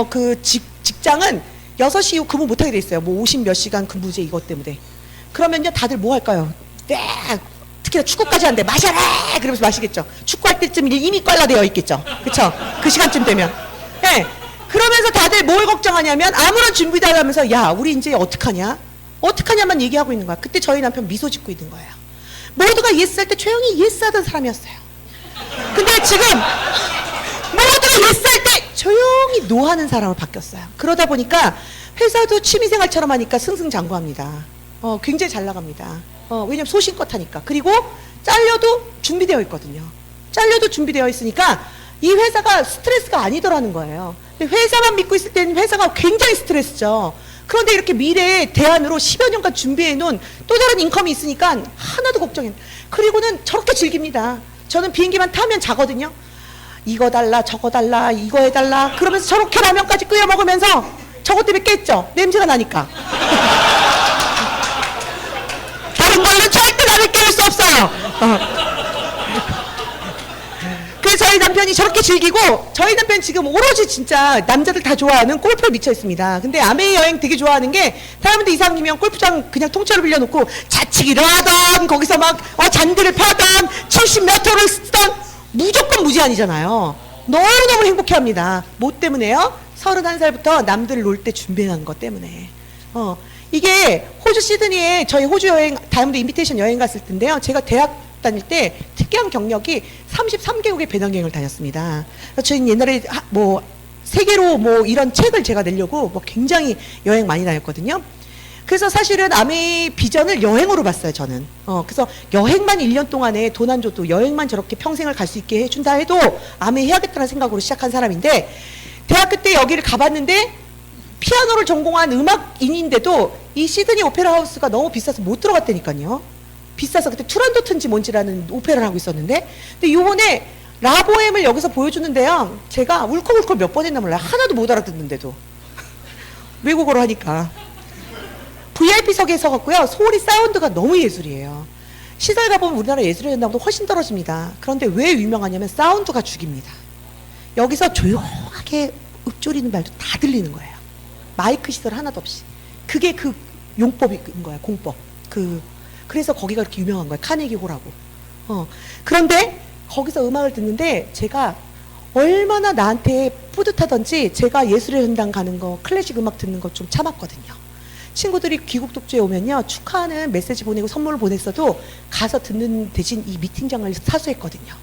Speaker 1: 그 직장은 6시 이후 근무 못하게 돼 있어요. 뭐 50 몇 시간 근무제 이것 때문에. 그러면요 다들 뭐 할까요? 네. 특히나 축구까지 한대. 마셔라! 그러면서 마시겠죠. 축구할 때쯤 이미 껄라되어 있겠죠. 그쵸? 그 시간쯤 되면. 네. 그러면서 다들 뭘 걱정하냐면 아무런 준비도 안 하면서 야 우리 이제 어떡하냐? 어떡하냐만 얘기하고 있는 거야. 그때 저희 남편 미소 짓고 있는 거예요. 모두가 예스 할 때 조용히 예스 하던 사람이었어요. 근데 지금 모두가 예스 할 때 조용히 노 하는 사람으로 바뀌었어요. 그러다 보니까 회사도 취미생활처럼 하니까 승승장구합니다. 굉장히 잘 나갑니다. 왜냐면 소신껏 하니까. 그리고 잘려도 준비되어 있거든요. 잘려도 준비되어 있으니까 이 회사가 스트레스가 아니더라는 거예요. 근데 회사만 믿고 있을 때는 회사가 굉장히 스트레스죠. 그런데 이렇게 미래에 대안으로 10여 년간 준비해 놓은 또 다른 인컴이 있으니까 하나도 걱정이. 그리고는 저렇게 즐깁니다. 저는 비행기만 타면 자거든요. 이거 달라 저거 달라 이거 해달라 그러면서 저렇게 라면까지 끓여 먹으면서 저것 때문에 깼죠. 냄새가 나니까. 다른 걸로 절대 나를 깨울 수 없어요. 그래서 저희 남편이 저렇게 즐기고 저희 남편은 지금 오로지 진짜 남자들 다 좋아하는 골프에 미쳐 있습니다. 근데 아메이 여행 되게 좋아하는 게 다이아몬드 이상이면 골프장 그냥 통째로 빌려놓고 자치기를 하던 거기서 막 잔디를 파던 70 몇 호를 쓰던 무조건 무제한이잖아요. 너무너무 행복해합니다. 뭐 때문에요? 31살부터 남들 놀 때 준비한 것 때문에. 이게 호주 시드니에 저희 호주 여행 다이아몬드 인비테이션 여행 갔을 텐데요. 제가 대학 다닐 때 특이한 경력이 33개국의 배낭여행을 다녔습니다. 저희는 옛날에 뭐 세계로 뭐 이런 책을 제가 내려고 뭐 굉장히 여행 많이 다녔거든요. 그래서 사실은 아메이 비전을 여행으로 봤어요, 저는. 그래서 여행만 1년 동안에 돈 안 줘도 여행만 저렇게 평생을 갈 수 있게 해준다 해도 아메이 해야겠다는 생각으로 시작한 사람인데 대학교 때 여기를 가봤는데 피아노를 전공한 음악인인데도 이 시드니 오페라 하우스가 너무 비싸서 못 들어갔다니까요. 비싸서 그때 투란도트인지 뭔지라는 오페라를 하고 있었는데 근데 요번에 라보엠을 여기서 보여주는데요. 제가 울컥울컥 몇 번 했나 몰라요. 하나도 못 알아듣는데도. 외국어로 하니까. VIP석에 서갖고요. 소리 사운드가 너무 예술이에요. 시설 가보면 우리나라 예술의 전당보다 훨씬 떨어집니다. 그런데 왜 유명하냐면 사운드가 죽입니다. 여기서 조용하게 읊조리는 말도 다 들리는 거예요. 마이크 시설 하나도 없이. 그게 그 용법인 거야, 공법. 그래서 거기가 그렇게 유명한 거예요. 카네기 홀하고. 그런데 거기서 음악을 듣는데 제가 얼마나 나한테 뿌듯하던지 제가 예술의 전당 가는 거, 클래식 음악 듣는 거 좀 참았거든요. 친구들이 귀국 독주에 오면요. 축하하는 메시지 보내고 선물을 보냈어도 가서 듣는 대신 이 미팅장을 사수했거든요.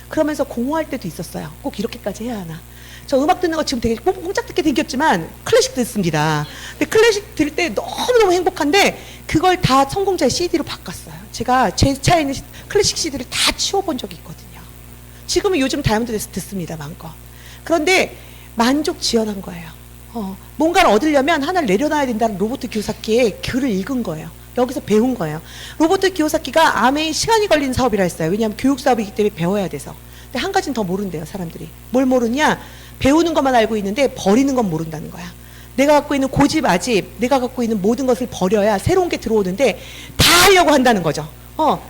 Speaker 1: 그러면서 공허할 때도 있었어요. 꼭 이렇게까지 해야 하나. 저 음악 듣는 거 지금 되게 뽕짝 듣게 생겼지만 클래식 듣습니다. 근데 클래식 들을 때 너무너무 행복한데 그걸 다 성공자의 CD로 바꿨어요. 제가 제 차에 있는 클래식 CD를 다 치워본 적이 있거든요. 지금은 요즘 다이아몬드에서 듣습니다. 마음껏. 그런데 만족지연한 거예요. 뭔가를 얻으려면 하나를 내려놔야 된다는 로버트 기요사키의 글을 읽은 거예요. 여기서 배운 거예요. 로버트 기요사키가 아메이 시간이 걸리는 사업이라 했어요. 왜냐하면 교육 사업이기 때문에 배워야 돼서. 근데 한 가지는 더 모른대요, 사람들이. 뭘 모르냐? 배우는 것만 알고 있는데 버리는 건 모른다는 거야. 내가 갖고 있는 고집, 아집, 내가 갖고 있는 모든 것을 버려야 새로운 게 들어오는데 다 하려고 한다는 거죠.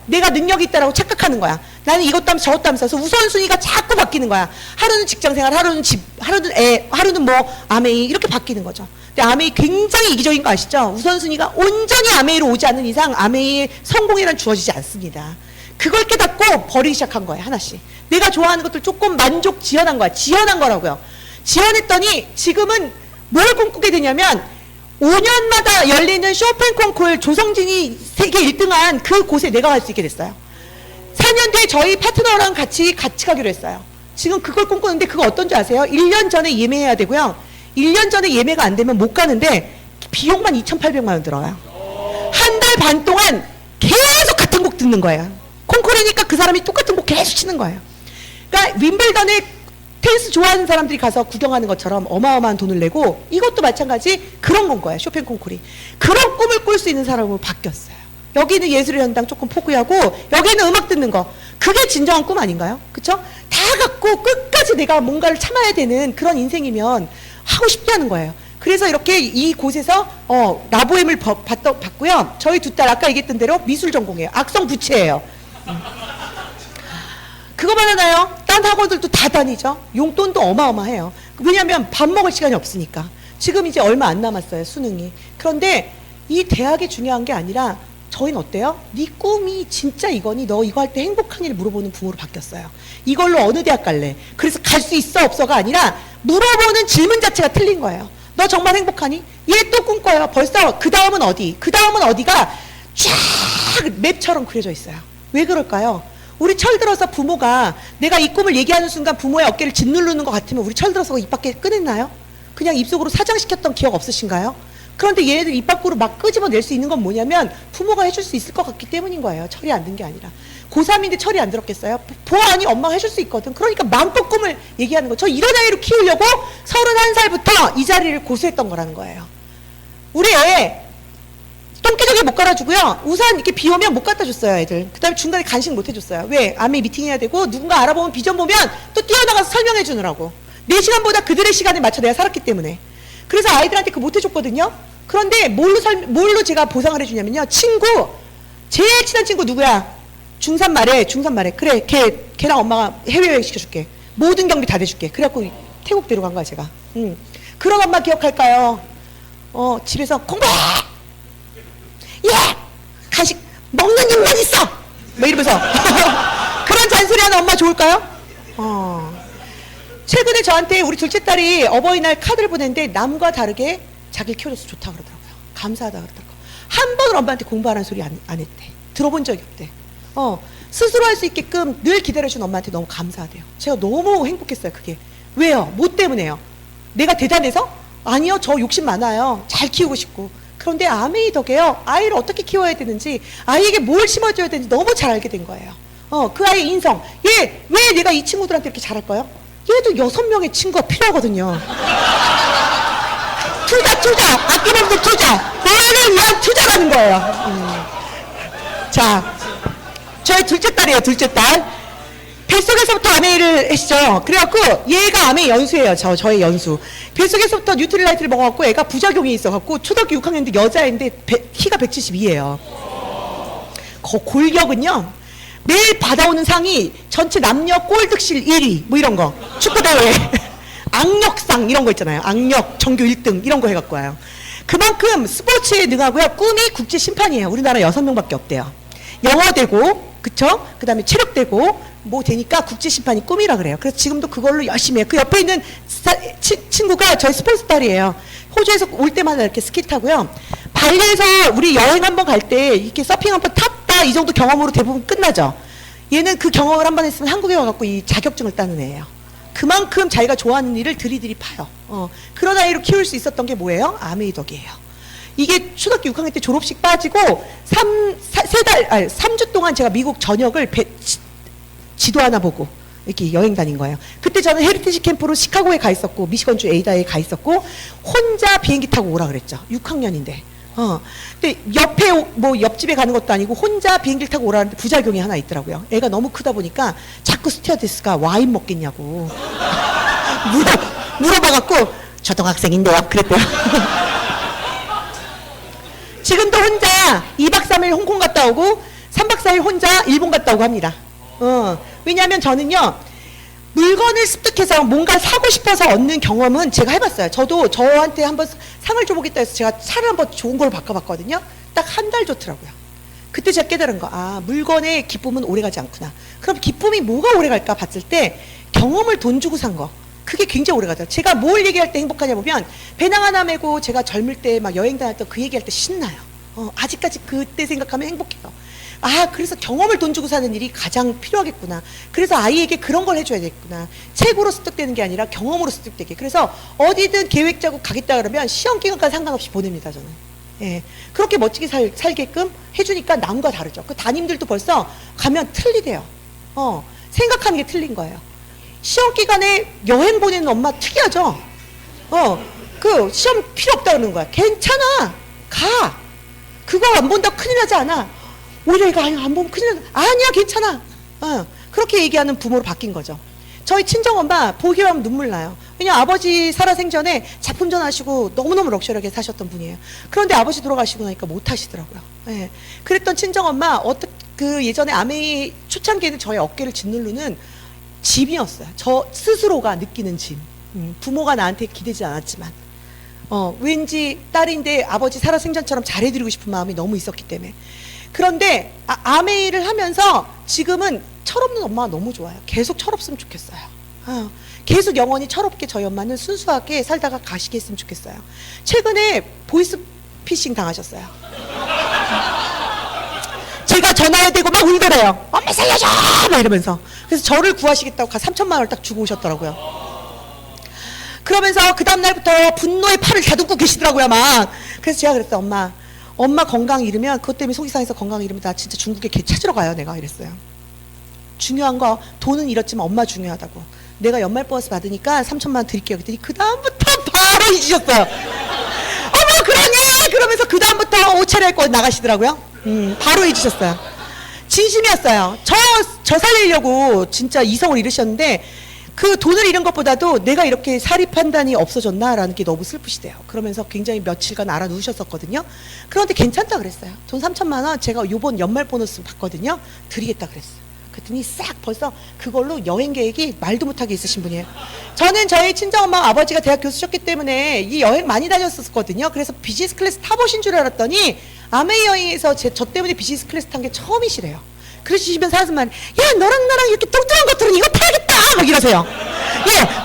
Speaker 1: 내가 능력이 있다라고 착각하는 거야. 나는 이것도 하면서 저것도 하면서. 그래서 우선순위가 자꾸 바뀌는 거야. 하루는 직장생활, 하루는 집, 하루는 애, 하루는 뭐 아메이 이렇게 바뀌는 거죠. 근데 아메이 굉장히 이기적인 거 아시죠? 우선순위가 온전히 아메이로 오지 않는 이상 아메이의 성공이란 주어지지 않습니다. 그걸 깨닫고 버리기 시작한 거예요. 하나씩. 내가 좋아하는 것들 조금 만족 지연한 거야. 지연한 거라고요. 지연했더니 지금은 뭘 꿈꾸게 되냐면 5년마다 열리는 쇼팽 콩쿠르 조성진이 세계 1등한 그 곳에 내가 갈 수 있게 됐어요. 4년 뒤에 저희 파트너랑 같이 가기로 했어요. 지금 그걸 꿈꾸는데 그거 어떤 줄 아세요? 1년 전에 예매해야 되고요. 1년 전에 예매가 안 되면 못 가는데 비용만 2,800만 원 들어요. 한 달 반 동안 계속 같은 곡 듣는 거예요. 콩쿠르니까 그 사람이 똑같은 곡 계속 치는 거예요. 그러니까 윈블던에 테니스 좋아하는 사람들이 가서 구경하는 것처럼 어마어마한 돈을 내고 이것도 마찬가지 그런 건 거예요. 쇼팽 콩쿠르이. 그런 꿈을 꿀 수 있는 사람으로 바뀌었어요. 여기는 예술의 현장 조금 포기하고 여기는 음악 듣는 거. 그게 진정한 꿈 아닌가요? 그쵸? 다 갖고 끝까지 내가 뭔가를 참아야 되는 그런 인생이면 하고 싶지 않은 거예요. 그래서 이렇게 이곳에서 라보엠을 받고요. 저희 두 딸 아까 얘기했던 대로 미술 전공이에요. 악성 부채예요. 그거만 하나요? 딴 학원들도 다 다니죠. 용돈도 어마어마해요. 왜냐하면 밥 먹을 시간이 없으니까. 지금 이제 얼마 안 남았어요, 수능이. 그런데 이 대학이 중요한 게 아니라 저희는 어때요? 네 꿈이 진짜 이거니? 너 이거 할 때 행복하니?를 물어보는 부모로 바뀌었어요. 이걸로 어느 대학 갈래? 그래서 갈 수 있어 없어가 아니라 물어보는 질문 자체가 틀린 거예요. 너 정말 행복하니? 얘 또 꿈꿔요. 벌써 그 다음은 어디? 그 다음은 어디가 쫙 맵처럼 그려져 있어요. 왜 그럴까요? 우리 철들어서 부모가 내가 이 꿈을 얘기하는 순간 부모의 어깨를 짓누르는 것 같으면 우리 철들어서 입 밖에 꺼냈나요? 그냥 입속으로 사장시켰던 기억 없으신가요? 그런데 얘네들 입 밖으로 막 끄집어낼 수 있는 건 뭐냐면 부모가 해줄 수 있을 것 같기 때문인 거예요. 철이 안 든 게 아니라. 고3인데 철이 안 들었겠어요? 보아하니 엄마가 해줄 수 있거든. 그러니까 마음껏 꿈을 얘기하는 거. 저 이런 아이로 키우려고 31살부터 이 자리를 고수했던 거라는 거예요. 우리 애 똥기저귀 못 갈아주고요. 우산 이렇게 비 오면 못 갖다 줬어요, 애들. 그 다음에 중간에 간식 못 해줬어요. 왜? 아메 미팅해야 되고 누군가 알아보면 비전 보면 또 뛰어나가서 설명해 주느라고. 내 시간보다 그들의 시간에 맞춰 내가 살았기 때문에. 그래서 아이들한테 그거 못 해줬거든요. 그런데 뭘로 제가 보상을 해주냐면요. 친구, 제일 친한 친구 누구야? 중3 말에. 그래, 걔랑 엄마가 해외여행 시켜줄게. 모든 경비 다 대줄게. 그래갖고 태국 데려간 거야, 제가. 그런 엄마 기억할까요? 집에서 공부해! 예! 간식 먹는 입만 있어! 뭐 이러면서. 그런 잔소리 하는 엄마 좋을까요? 최근에 저한테 우리 둘째 딸이 어버이날 카드를 보냈는데 남과 다르게 자기를 키워줘서 좋다 그러더라고요. 감사하다 그러더라고요. 한 번은 엄마한테 공부하라는 소리 안 했대. 들어본 적이 없대. 스스로 할 수 있게끔 늘 기다려준 엄마한테 너무 감사하대요. 제가 너무 행복했어요, 그게. 왜요? 뭐 때문에요? 내가 대단해서? 아니요, 저 욕심 많아요. 잘 키우고 싶고. 그런데 아메이 덕에요. 아이를 어떻게 키워야 되는지, 아이에게 뭘 심어줘야 되는지 너무 잘 알게 된 거예요. 그 아이의 인성. 얘, 왜 내가 이 친구들한테 이렇게 잘할까요? 얘도 6명의 친구가 필요하거든요. 투자. 아낌없는 투자. 너를 위한 투자라는 거예요. 자, 저희 둘째 딸이에요, 둘째 딸. 뱃속에서부터 아메이를 했죠. 그래갖고 얘가 아메이 연수예요. 저의 연수. 뱃속에서부터 뉴트릴라이트를 먹어갖고 애가 부작용이 있어갖고 초등학교 6학년인데 여자인데 키가 172예요. 골격은요. 매일 받아오는 상이 전체 남녀 골득실 1위 뭐 이런 거. 축구대회. 악력상 이런 거 있잖아요. 악력 전교 1등 이런 거 해갖고 와요. 그만큼 스포츠에 능하고요. 꿈이 국제 심판이에요. 우리나라 6명밖에 없대요. 영어 되고, 그쵸? 그 다음에 체력 되고, 뭐 되니까 국제 심판이 꿈이라 그래요. 그래서 지금도 그걸로 열심히 해요. 그 옆에 있는 친구가 저희 스포츠 딸이에요. 호주에서 올 때마다 이렇게 스키 타고요. 발리에서 우리 여행 한번 갈 때 이렇게 서핑 한번 탔다 이 정도 경험으로 대부분 끝나죠. 얘는 그 경험을 한번 했으면 한국에 와갖고 이 자격증을 따는 애예요. 그만큼 자기가 좋아하는 일을 들이들이 파요. 그런 아이로 키울 수 있었던 게 뭐예요? 아메이 덕이에요. 이게 초등학교 6학년 때 졸업식 빠지고 3주 동안 제가 미국 전역을 지도 하나 보고 이렇게 여행 다닌 거예요. 그때 저는 헤리티지 캠프로 시카고에 가 있었고 미시건주 에이다에 가 있었고 혼자 비행기 타고 오라 그랬죠. 6학년인데. 근데 옆에 뭐 옆집에 가는 것도 아니고 혼자 비행기를 타고 오라는데 부작용이 하나 있더라고요. 애가 너무 크다 보니까 자꾸 스튜어디스가 와인 먹겠냐고 물어봐갖고 초등학생인데요. 그랬대요. 지금도 혼자 2박 3일 홍콩 갔다 오고 3박 4일 혼자 일본 갔다 오고 합니다. 왜냐하면 저는요 물건을 습득해서 뭔가 사고 싶어서 얻는 경험은 제가 해봤어요. 저도 저한테 한번 상을 줘보겠다 해서 제가 차를 한번 좋은 걸 바꿔봤거든요. 딱 한 달 좋더라고요. 그때 제가 깨달은 거, 물건의 기쁨은 오래가지 않구나. 그럼 기쁨이 뭐가 오래갈까 봤을 때 경험을 돈 주고 산 거. 그게 굉장히 오래가더라고요. 제가 뭘 얘기할 때 행복하냐 보면 배낭 하나 메고 제가 젊을 때 막 여행 다녔던 그 얘기할 때 신나요. 아직까지 그때 생각하면 행복해요. 그래서 경험을 돈 주고 사는 일이 가장 필요하겠구나. 그래서 아이에게 그런 걸 해줘야겠구나. 책으로 습득되는 게 아니라 경험으로 습득되게. 그래서 어디든 계획 짜고 가겠다 그러면 시험 기간과 상관없이 보냅니다, 저는. 예. 그렇게 멋지게 살게끔 해주니까 남과 다르죠. 그 담임들도 벌써 가면 틀리대요. 생각하는 게 틀린 거예요. 시험 기간에 여행 보내는 엄마 특이하죠? 그 시험 필요 없다 그러는 거야. 괜찮아. 가. 그거 안 본다고 큰일 나지 않아. 오히려 이거 안 보면 큰일 나. 아니야, 괜찮아. 그렇게 얘기하는 부모로 바뀐 거죠. 저희 친정엄마 보기만 하면 눈물 나요. 왜냐면 아버지 살아생전에 작품 전하시고 너무너무 럭셔리하게 사셨던 분이에요. 그런데 아버지 돌아가시고 나니까 못 하시더라고요. 예. 그랬던 친정엄마, 그 예전에 아메이 초창기에는 저의 어깨를 짓누르는 짐이었어요. 저 스스로가 느끼는 짐. 부모가 나한테 기대지 않았지만. 왠지 딸인데 아버지 살아생전처럼 잘해드리고 싶은 마음이 너무 있었기 때문에. 그런데 아메이를 하면서 지금은 철없는 엄마가 너무 좋아요. 계속 철없으면 좋겠어요. 계속 영원히 철없게 저희 엄마는 순수하게 살다가 가시게 했으면 좋겠어요. 최근에 보이스피싱 당하셨어요. 제가 전화해야 되고 막 울더래요. 엄마 살려줘! 막 이러면서. 그래서 저를 구하시겠다고 3천만 원을 딱 주고 오셨더라고요. 그러면서 그 다음날부터 분노의 팔을 다듬고 계시더라고요, 막. 그래서 제가 그랬어요, 엄마 건강 잃으면, 그것 때문에 속이 상해서 건강 잃으면 나 진짜 중국에 걔 찾으러 가요, 내가. 이랬어요. 중요한 거, 돈은 잃었지만 엄마 중요하다고. 내가 연말 보너스 받으니까 3천만 원 드릴게요. 그랬더니 그 다음부터 바로 잊으셨어요. 어머, 그러니! 그러면서 그 다음부터 옷차려 입고 나가시더라고요. 바로 잊으셨어요. 진심이었어요. 저 살리려고 진짜 이성을 잃으셨는데, 그 돈을 잃은 것보다도 내가 이렇게 사리 판단이 없어졌나라는 게 너무 슬프시대요. 그러면서 굉장히 며칠간 알아 누우셨었거든요. 그런데 괜찮다 그랬어요. 돈 3천만 원 제가 요번 연말 보너스 받거든요. 드리겠다 그랬어요. 그랬더니 싹 벌써 그걸로 여행 계획이 말도 못하게 있으신 분이에요. 저는 저희 친정엄마 아버지가 대학 교수셨기 때문에 이 여행 많이 다녔었거든요. 그래서 비즈니스 클래스 타보신 줄 알았더니 아메이 여행에서 저 때문에 비즈니스 클래스 탄 게 처음이시래요. 그러시면 사람만 야 너랑 나랑 이렇게 뚱뚱한 것들은 이거 타야겠다 막 이러세요.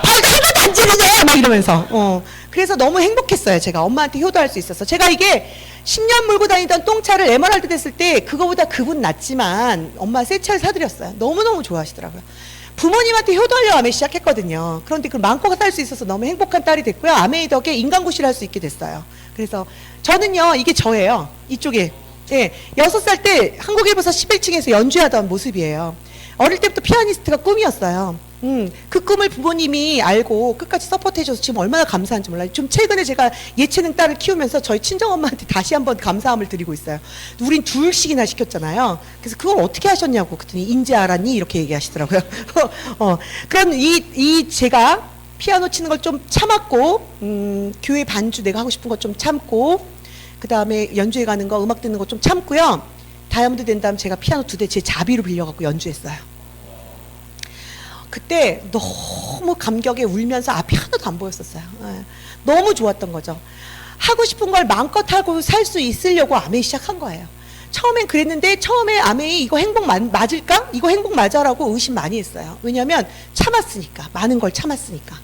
Speaker 1: 발도 하나도 안 찌르네 막 이러면서. 그래서 너무 행복했어요. 제가 엄마한테 효도할 수 있어서. 제가 이게 10년 몰고 다니던 똥차를 에메랄드 됐을 때 그거보다 그분 낫지만 엄마 새 차를 사드렸어요. 너무너무 좋아하시더라고요. 부모님한테 효도하려고 아메이 시작했거든요. 그런데 그걸 마음껏 할 수 있어서 너무 행복한 딸이 됐고요. 아메이 덕에 인간고시를 할 수 있게 됐어요. 그래서 저는요 이게 저예요. 이쪽에 6살 때 한국일보사 11층에서 연주하던 모습이에요. 어릴 때부터 피아니스트가 꿈이었어요. 그 꿈을 부모님이 알고 끝까지 서포트해줘서 지금 얼마나 감사한지 몰라요. 좀 최근에 제가 예체능 딸을 키우면서 저희 친정엄마한테 다시 한번 감사함을 드리고 있어요. 우린 둘씩이나 시켰잖아요. 그래서 그걸 어떻게 하셨냐고 그랬더니 인제 알았니? 이렇게 얘기하시더라고요. 그럼 제가 피아노 치는 걸 좀 참았고 교회 반주 내가 하고 싶은 거 좀 참고 그 다음에 연주회 가는 거, 음악 듣는 거 좀 참고요. 다이아몬드 된 다음 제가 피아노 2대 제 자비로 빌려갖고 연주했어요. 그때 너무 감격에 울면서 앞이 하나도 안 보였었어요. 너무 좋았던 거죠. 하고 싶은 걸 마음껏 하고 살 수 있으려고 아메이 시작한 거예요. 처음엔 그랬는데 처음에 아메이 이거 행복 맞을까? 이거 행복 맞아라고 의심 많이 했어요. 왜냐하면 참았으니까. 많은 걸 참았으니까.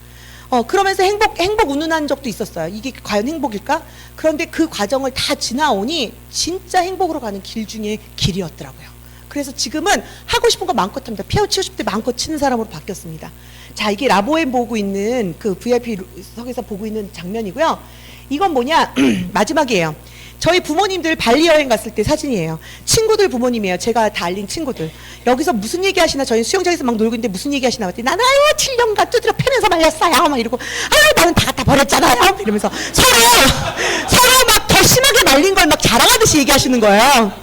Speaker 1: 그러면서 행복 운운한 적도 있었어요. 이게 과연 행복일까? 그런데 그 과정을 다 지나오니 진짜 행복으로 가는 길 중에 길이었더라고요. 그래서 지금은 하고 싶은 거 마음껏 합니다. 피아노 치고 싶을 때 마음껏 치는 사람으로 바뀌었습니다. 자, 이게 라보엠 보고 있는 그 VIP석에서 보고 있는 장면이고요. 이건 뭐냐? 마지막이에요. 저희 부모님들 발리 여행 갔을 때 사진이에요. 친구들 부모님이에요. 제가 다 알린 친구들. 여기서 무슨 얘기 하시나, 저희 수영장에서 막 놀고 있는데 무슨 얘기 하시나 봤더니 나는 7년간 두드려 패면서 말렸어요. 막 이러고, 나는 다 갖다 버렸잖아요. 이러면서 서로 막 더 심하게 말린 걸 막 자랑하듯이 얘기하시는 거예요.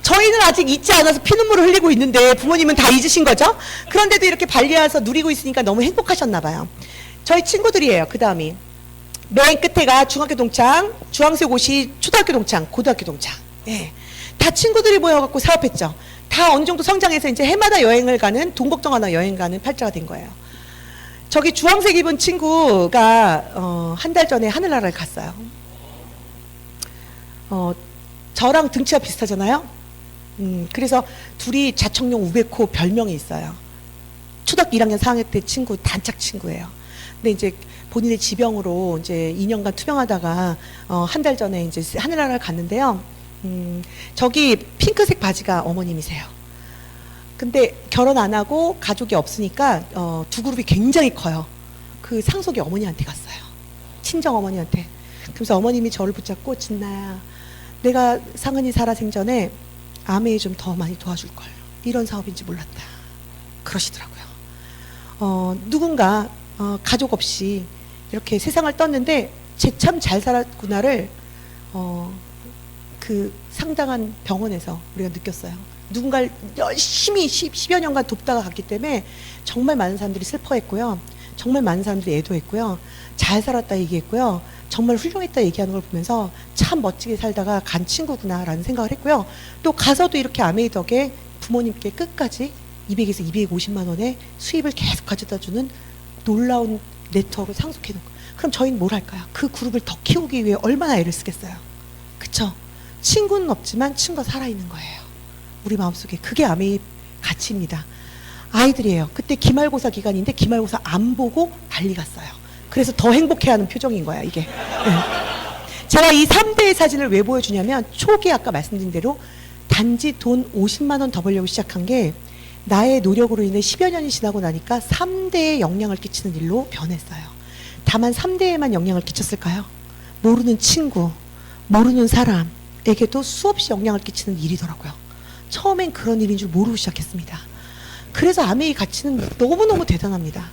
Speaker 1: 저희는 아직 잊지 않아서 피눈물을 흘리고 있는데 부모님은 다 잊으신 거죠? 그런데도 이렇게 발리 와서 누리고 있으니까 너무 행복하셨나 봐요. 저희 친구들이에요. 그 다음이. 맨 끝에가 중학교 동창, 주황색 옷이 초등학교 동창, 고등학교 동창. 예. 다 친구들이 모여갖고 사업했죠. 다 어느 정도 성장해서 이제 해마다 여행을 가는, 돈 걱정하나 여행 가는 팔자가 된 거예요. 저기 주황색 입은 친구가 한 달 전에 하늘나라를 갔어요. 저랑 등치가 비슷하잖아요. 그래서 둘이 자청룡 우베코 별명이 있어요. 초등학교 1학년 4학년 때 친구, 단짝 친구예요. 근데 이제 본인의 지병으로 이제 2년간 투병하다가 한 달 전에 이제 하늘나라를 갔는데요. 저기 핑크색 바지가 어머님이세요. 근데 결혼 안 하고 가족이 없으니까 두 그룹이 굉장히 커요. 그 상속이 어머니한테 갔어요. 친정 어머니한테. 그래서 어머님이 저를 붙잡고, 진나야, 내가 상은이 살아생전에 아메이 좀 더 많이 도와줄 걸. 이런 사업인지 몰랐다. 그러시더라고요. 누군가 가족 없이 이렇게 세상을 떴는데 쟤 참 잘 살았구나를 그 상당한 병원에서 우리가 느꼈어요. 누군가를 열심히 10여 년간 돕다가 갔기 때문에 정말 많은 사람들이 슬퍼했고요. 정말 많은 사람들이 애도했고요. 잘 살았다 얘기했고요. 정말 훌륭했다 얘기하는 걸 보면서 참 멋지게 살다가 간 친구구나라는 생각을 했고요. 또 가서도 이렇게 아메이 덕에 부모님께 끝까지 200에서 250만 원의 수입을 계속 가져다 주는 놀라운 네트워크를 상속해 놓고, 그럼 저희는 뭘 할까요? 그 그룹을 더 키우기 위해 얼마나 애를 쓰겠어요. 그쵸? 친구는 없지만 친구가 살아있는 거예요. 우리 마음속에. 그게 아메이 가치입니다. 아이들이에요. 그때 기말고사 기간인데 기말고사 안 보고 발리 갔어요. 그래서 더 행복해하는 표정인 거야 이게. 네. 제가 이 3대의 사진을 왜 보여주냐면, 초기에 아까 말씀드린 대로 단지 돈 50만 원 더 벌려고 시작한 게 나의 노력으로 인해 10여 년이 지나고 나니까 3대에 영향을 끼치는 일로 변했어요. 다만 3대에만 영향을 끼쳤을까요? 모르는 친구, 모르는 사람에게도 수없이 영향을 끼치는 일이더라고요. 처음엔 그런 일인 줄 모르고 시작했습니다. 그래서 아메이 가치는 너무너무 대단합니다.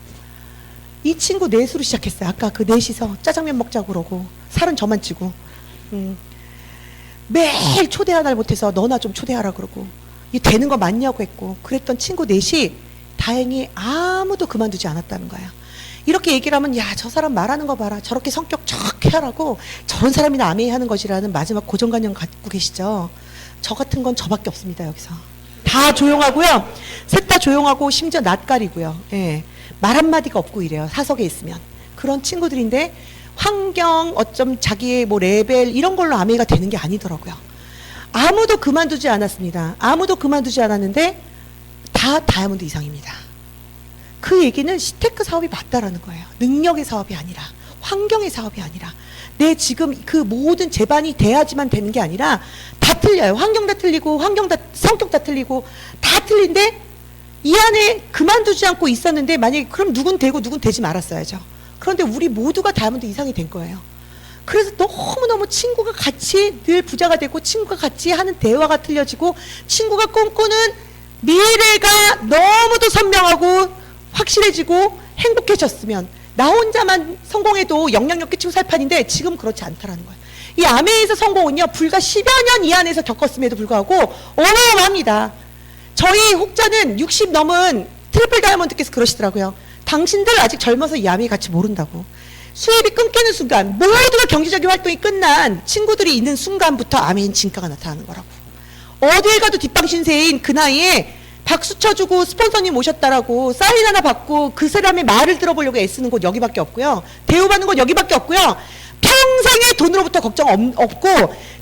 Speaker 1: 이 친구 넷으로 시작했어요. 아까 그 넷이서 짜장면 먹자고 그러고 살은 저만 찌고 매일 초대 하나를 못해서 너나 좀 초대하라 그러고, 이 되는 거 맞냐고 했고, 그랬던 친구 넷이 다행히 아무도 그만두지 않았다는 거예요. 이렇게 얘기를 하면, 야, 저 사람 말하는 거 봐라, 저렇게 성격 척해하라고, 저런 사람이나 아메이 하는 것이라는 마지막 고정관념 갖고 계시죠. 저 같은 건 저밖에 없습니다. 여기서 다 조용하고요. 셋 다 조용하고 심지어 낯가리고요. 예. 말 한마디가 없고 이래요. 사석에 있으면. 그런 친구들인데 환경, 어쩜 자기의 뭐 레벨 이런 걸로 아메이가 되는 게 아니더라고요. 아무도 그만두지 않았습니다. 아무도 그만두지 않았는데 다 다이아몬드 이상입니다. 그 얘기는 시테크 사업이 맞다라는 거예요. 능력의 사업이 아니라, 환경의 사업이 아니라, 내 지금 그 모든 제반이 돼야지만 되는 게 아니라 다 틀려요. 환경 다 틀리고, 성격 다 틀리고, 다 틀린데 이 안에 그만두지 않고 있었는데, 만약에 그럼 누군 되고 누군 되지 말았어야죠. 그런데 우리 모두가 다이아몬드 이상이 된 거예요. 그래서 너무너무 친구가 같이 늘 부자가 되고, 친구가 같이 하는 대화가 틀려지고, 친구가 꿈꾸는 미래가 너무도 선명하고 확실해지고 행복해졌으면, 나 혼자만 성공해도 영향력 끼치고 살 판인데 지금 그렇지 않다라는 거예요. 이 아메이에서 성공은요, 불과 10여 년 이 안에서 겪었음에도 불구하고 어마어마합니다. 저희 혹자는 60 넘은 트리플 다이아몬드께서 그러시더라고요. 당신들 아직 젊어서 이 아메이 가치 모른다고. 수입이 끊기는 순간, 모두가 경제적인 활동이 끝난 친구들이 있는 순간부터 아메이는 진가가 나타나는 거라고. 어딜 가도 뒷방신세인 그 나이에 박수 쳐주고 스폰서님 오셨다라고 사인 하나 받고 그 사람의 말을 들어보려고 애쓰는 곳 여기밖에 없고요. 대우받는 곳 여기밖에 없고요. 평생에 돈으로부터 걱정 없고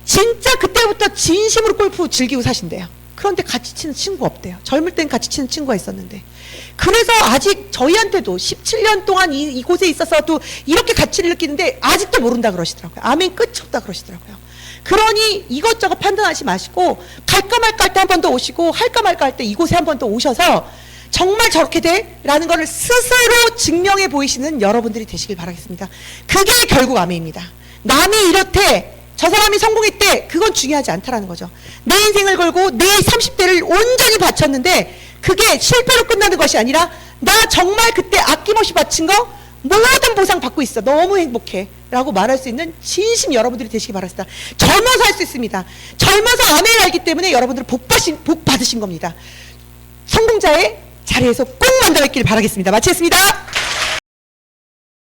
Speaker 1: 진짜 그때부터 진심으로 골프 즐기고 사신대요. 그런데 같이 치는 친구 없대요. 젊을 땐 같이 치는 친구가 있었는데. 그래서 아직 저희한테도 17년 동안 이곳에 있어서도 이렇게 가치를 느끼는데 아직도 모른다 그러시더라고요. 아멘 끝이 없다 그러시더라고요. 그러니 이것저것 판단하지 마시고, 갈까 말까 할 때 한 번 더 오시고, 할까 말까 할 때 이곳에 한 번 더 오셔서 정말 저렇게 돼? 라는 거를 스스로 증명해 보이시는 여러분들이 되시길 바라겠습니다. 그게 결국 아멘입니다. 남이 이렇대, 저 사람이 성공했대. 그건 중요하지 않다라는 거죠. 내 인생을 걸고 내 30대를 온전히 바쳤는데 그게 실패로 끝나는 것이 아니라 나 정말 그때 아낌없이 바친 거 모든 보상 받고 있어. 너무 행복해. 라고 말할 수 있는 진심 여러분들이 되시기 바랍니다. 젊어서 할 수 있습니다. 젊어서 아멘을 알기 때문에 여러분들은 복 받으신 겁니다. 성공자의 자리에서 꼭 만들어 있길 바라겠습니다. 마치겠습니다.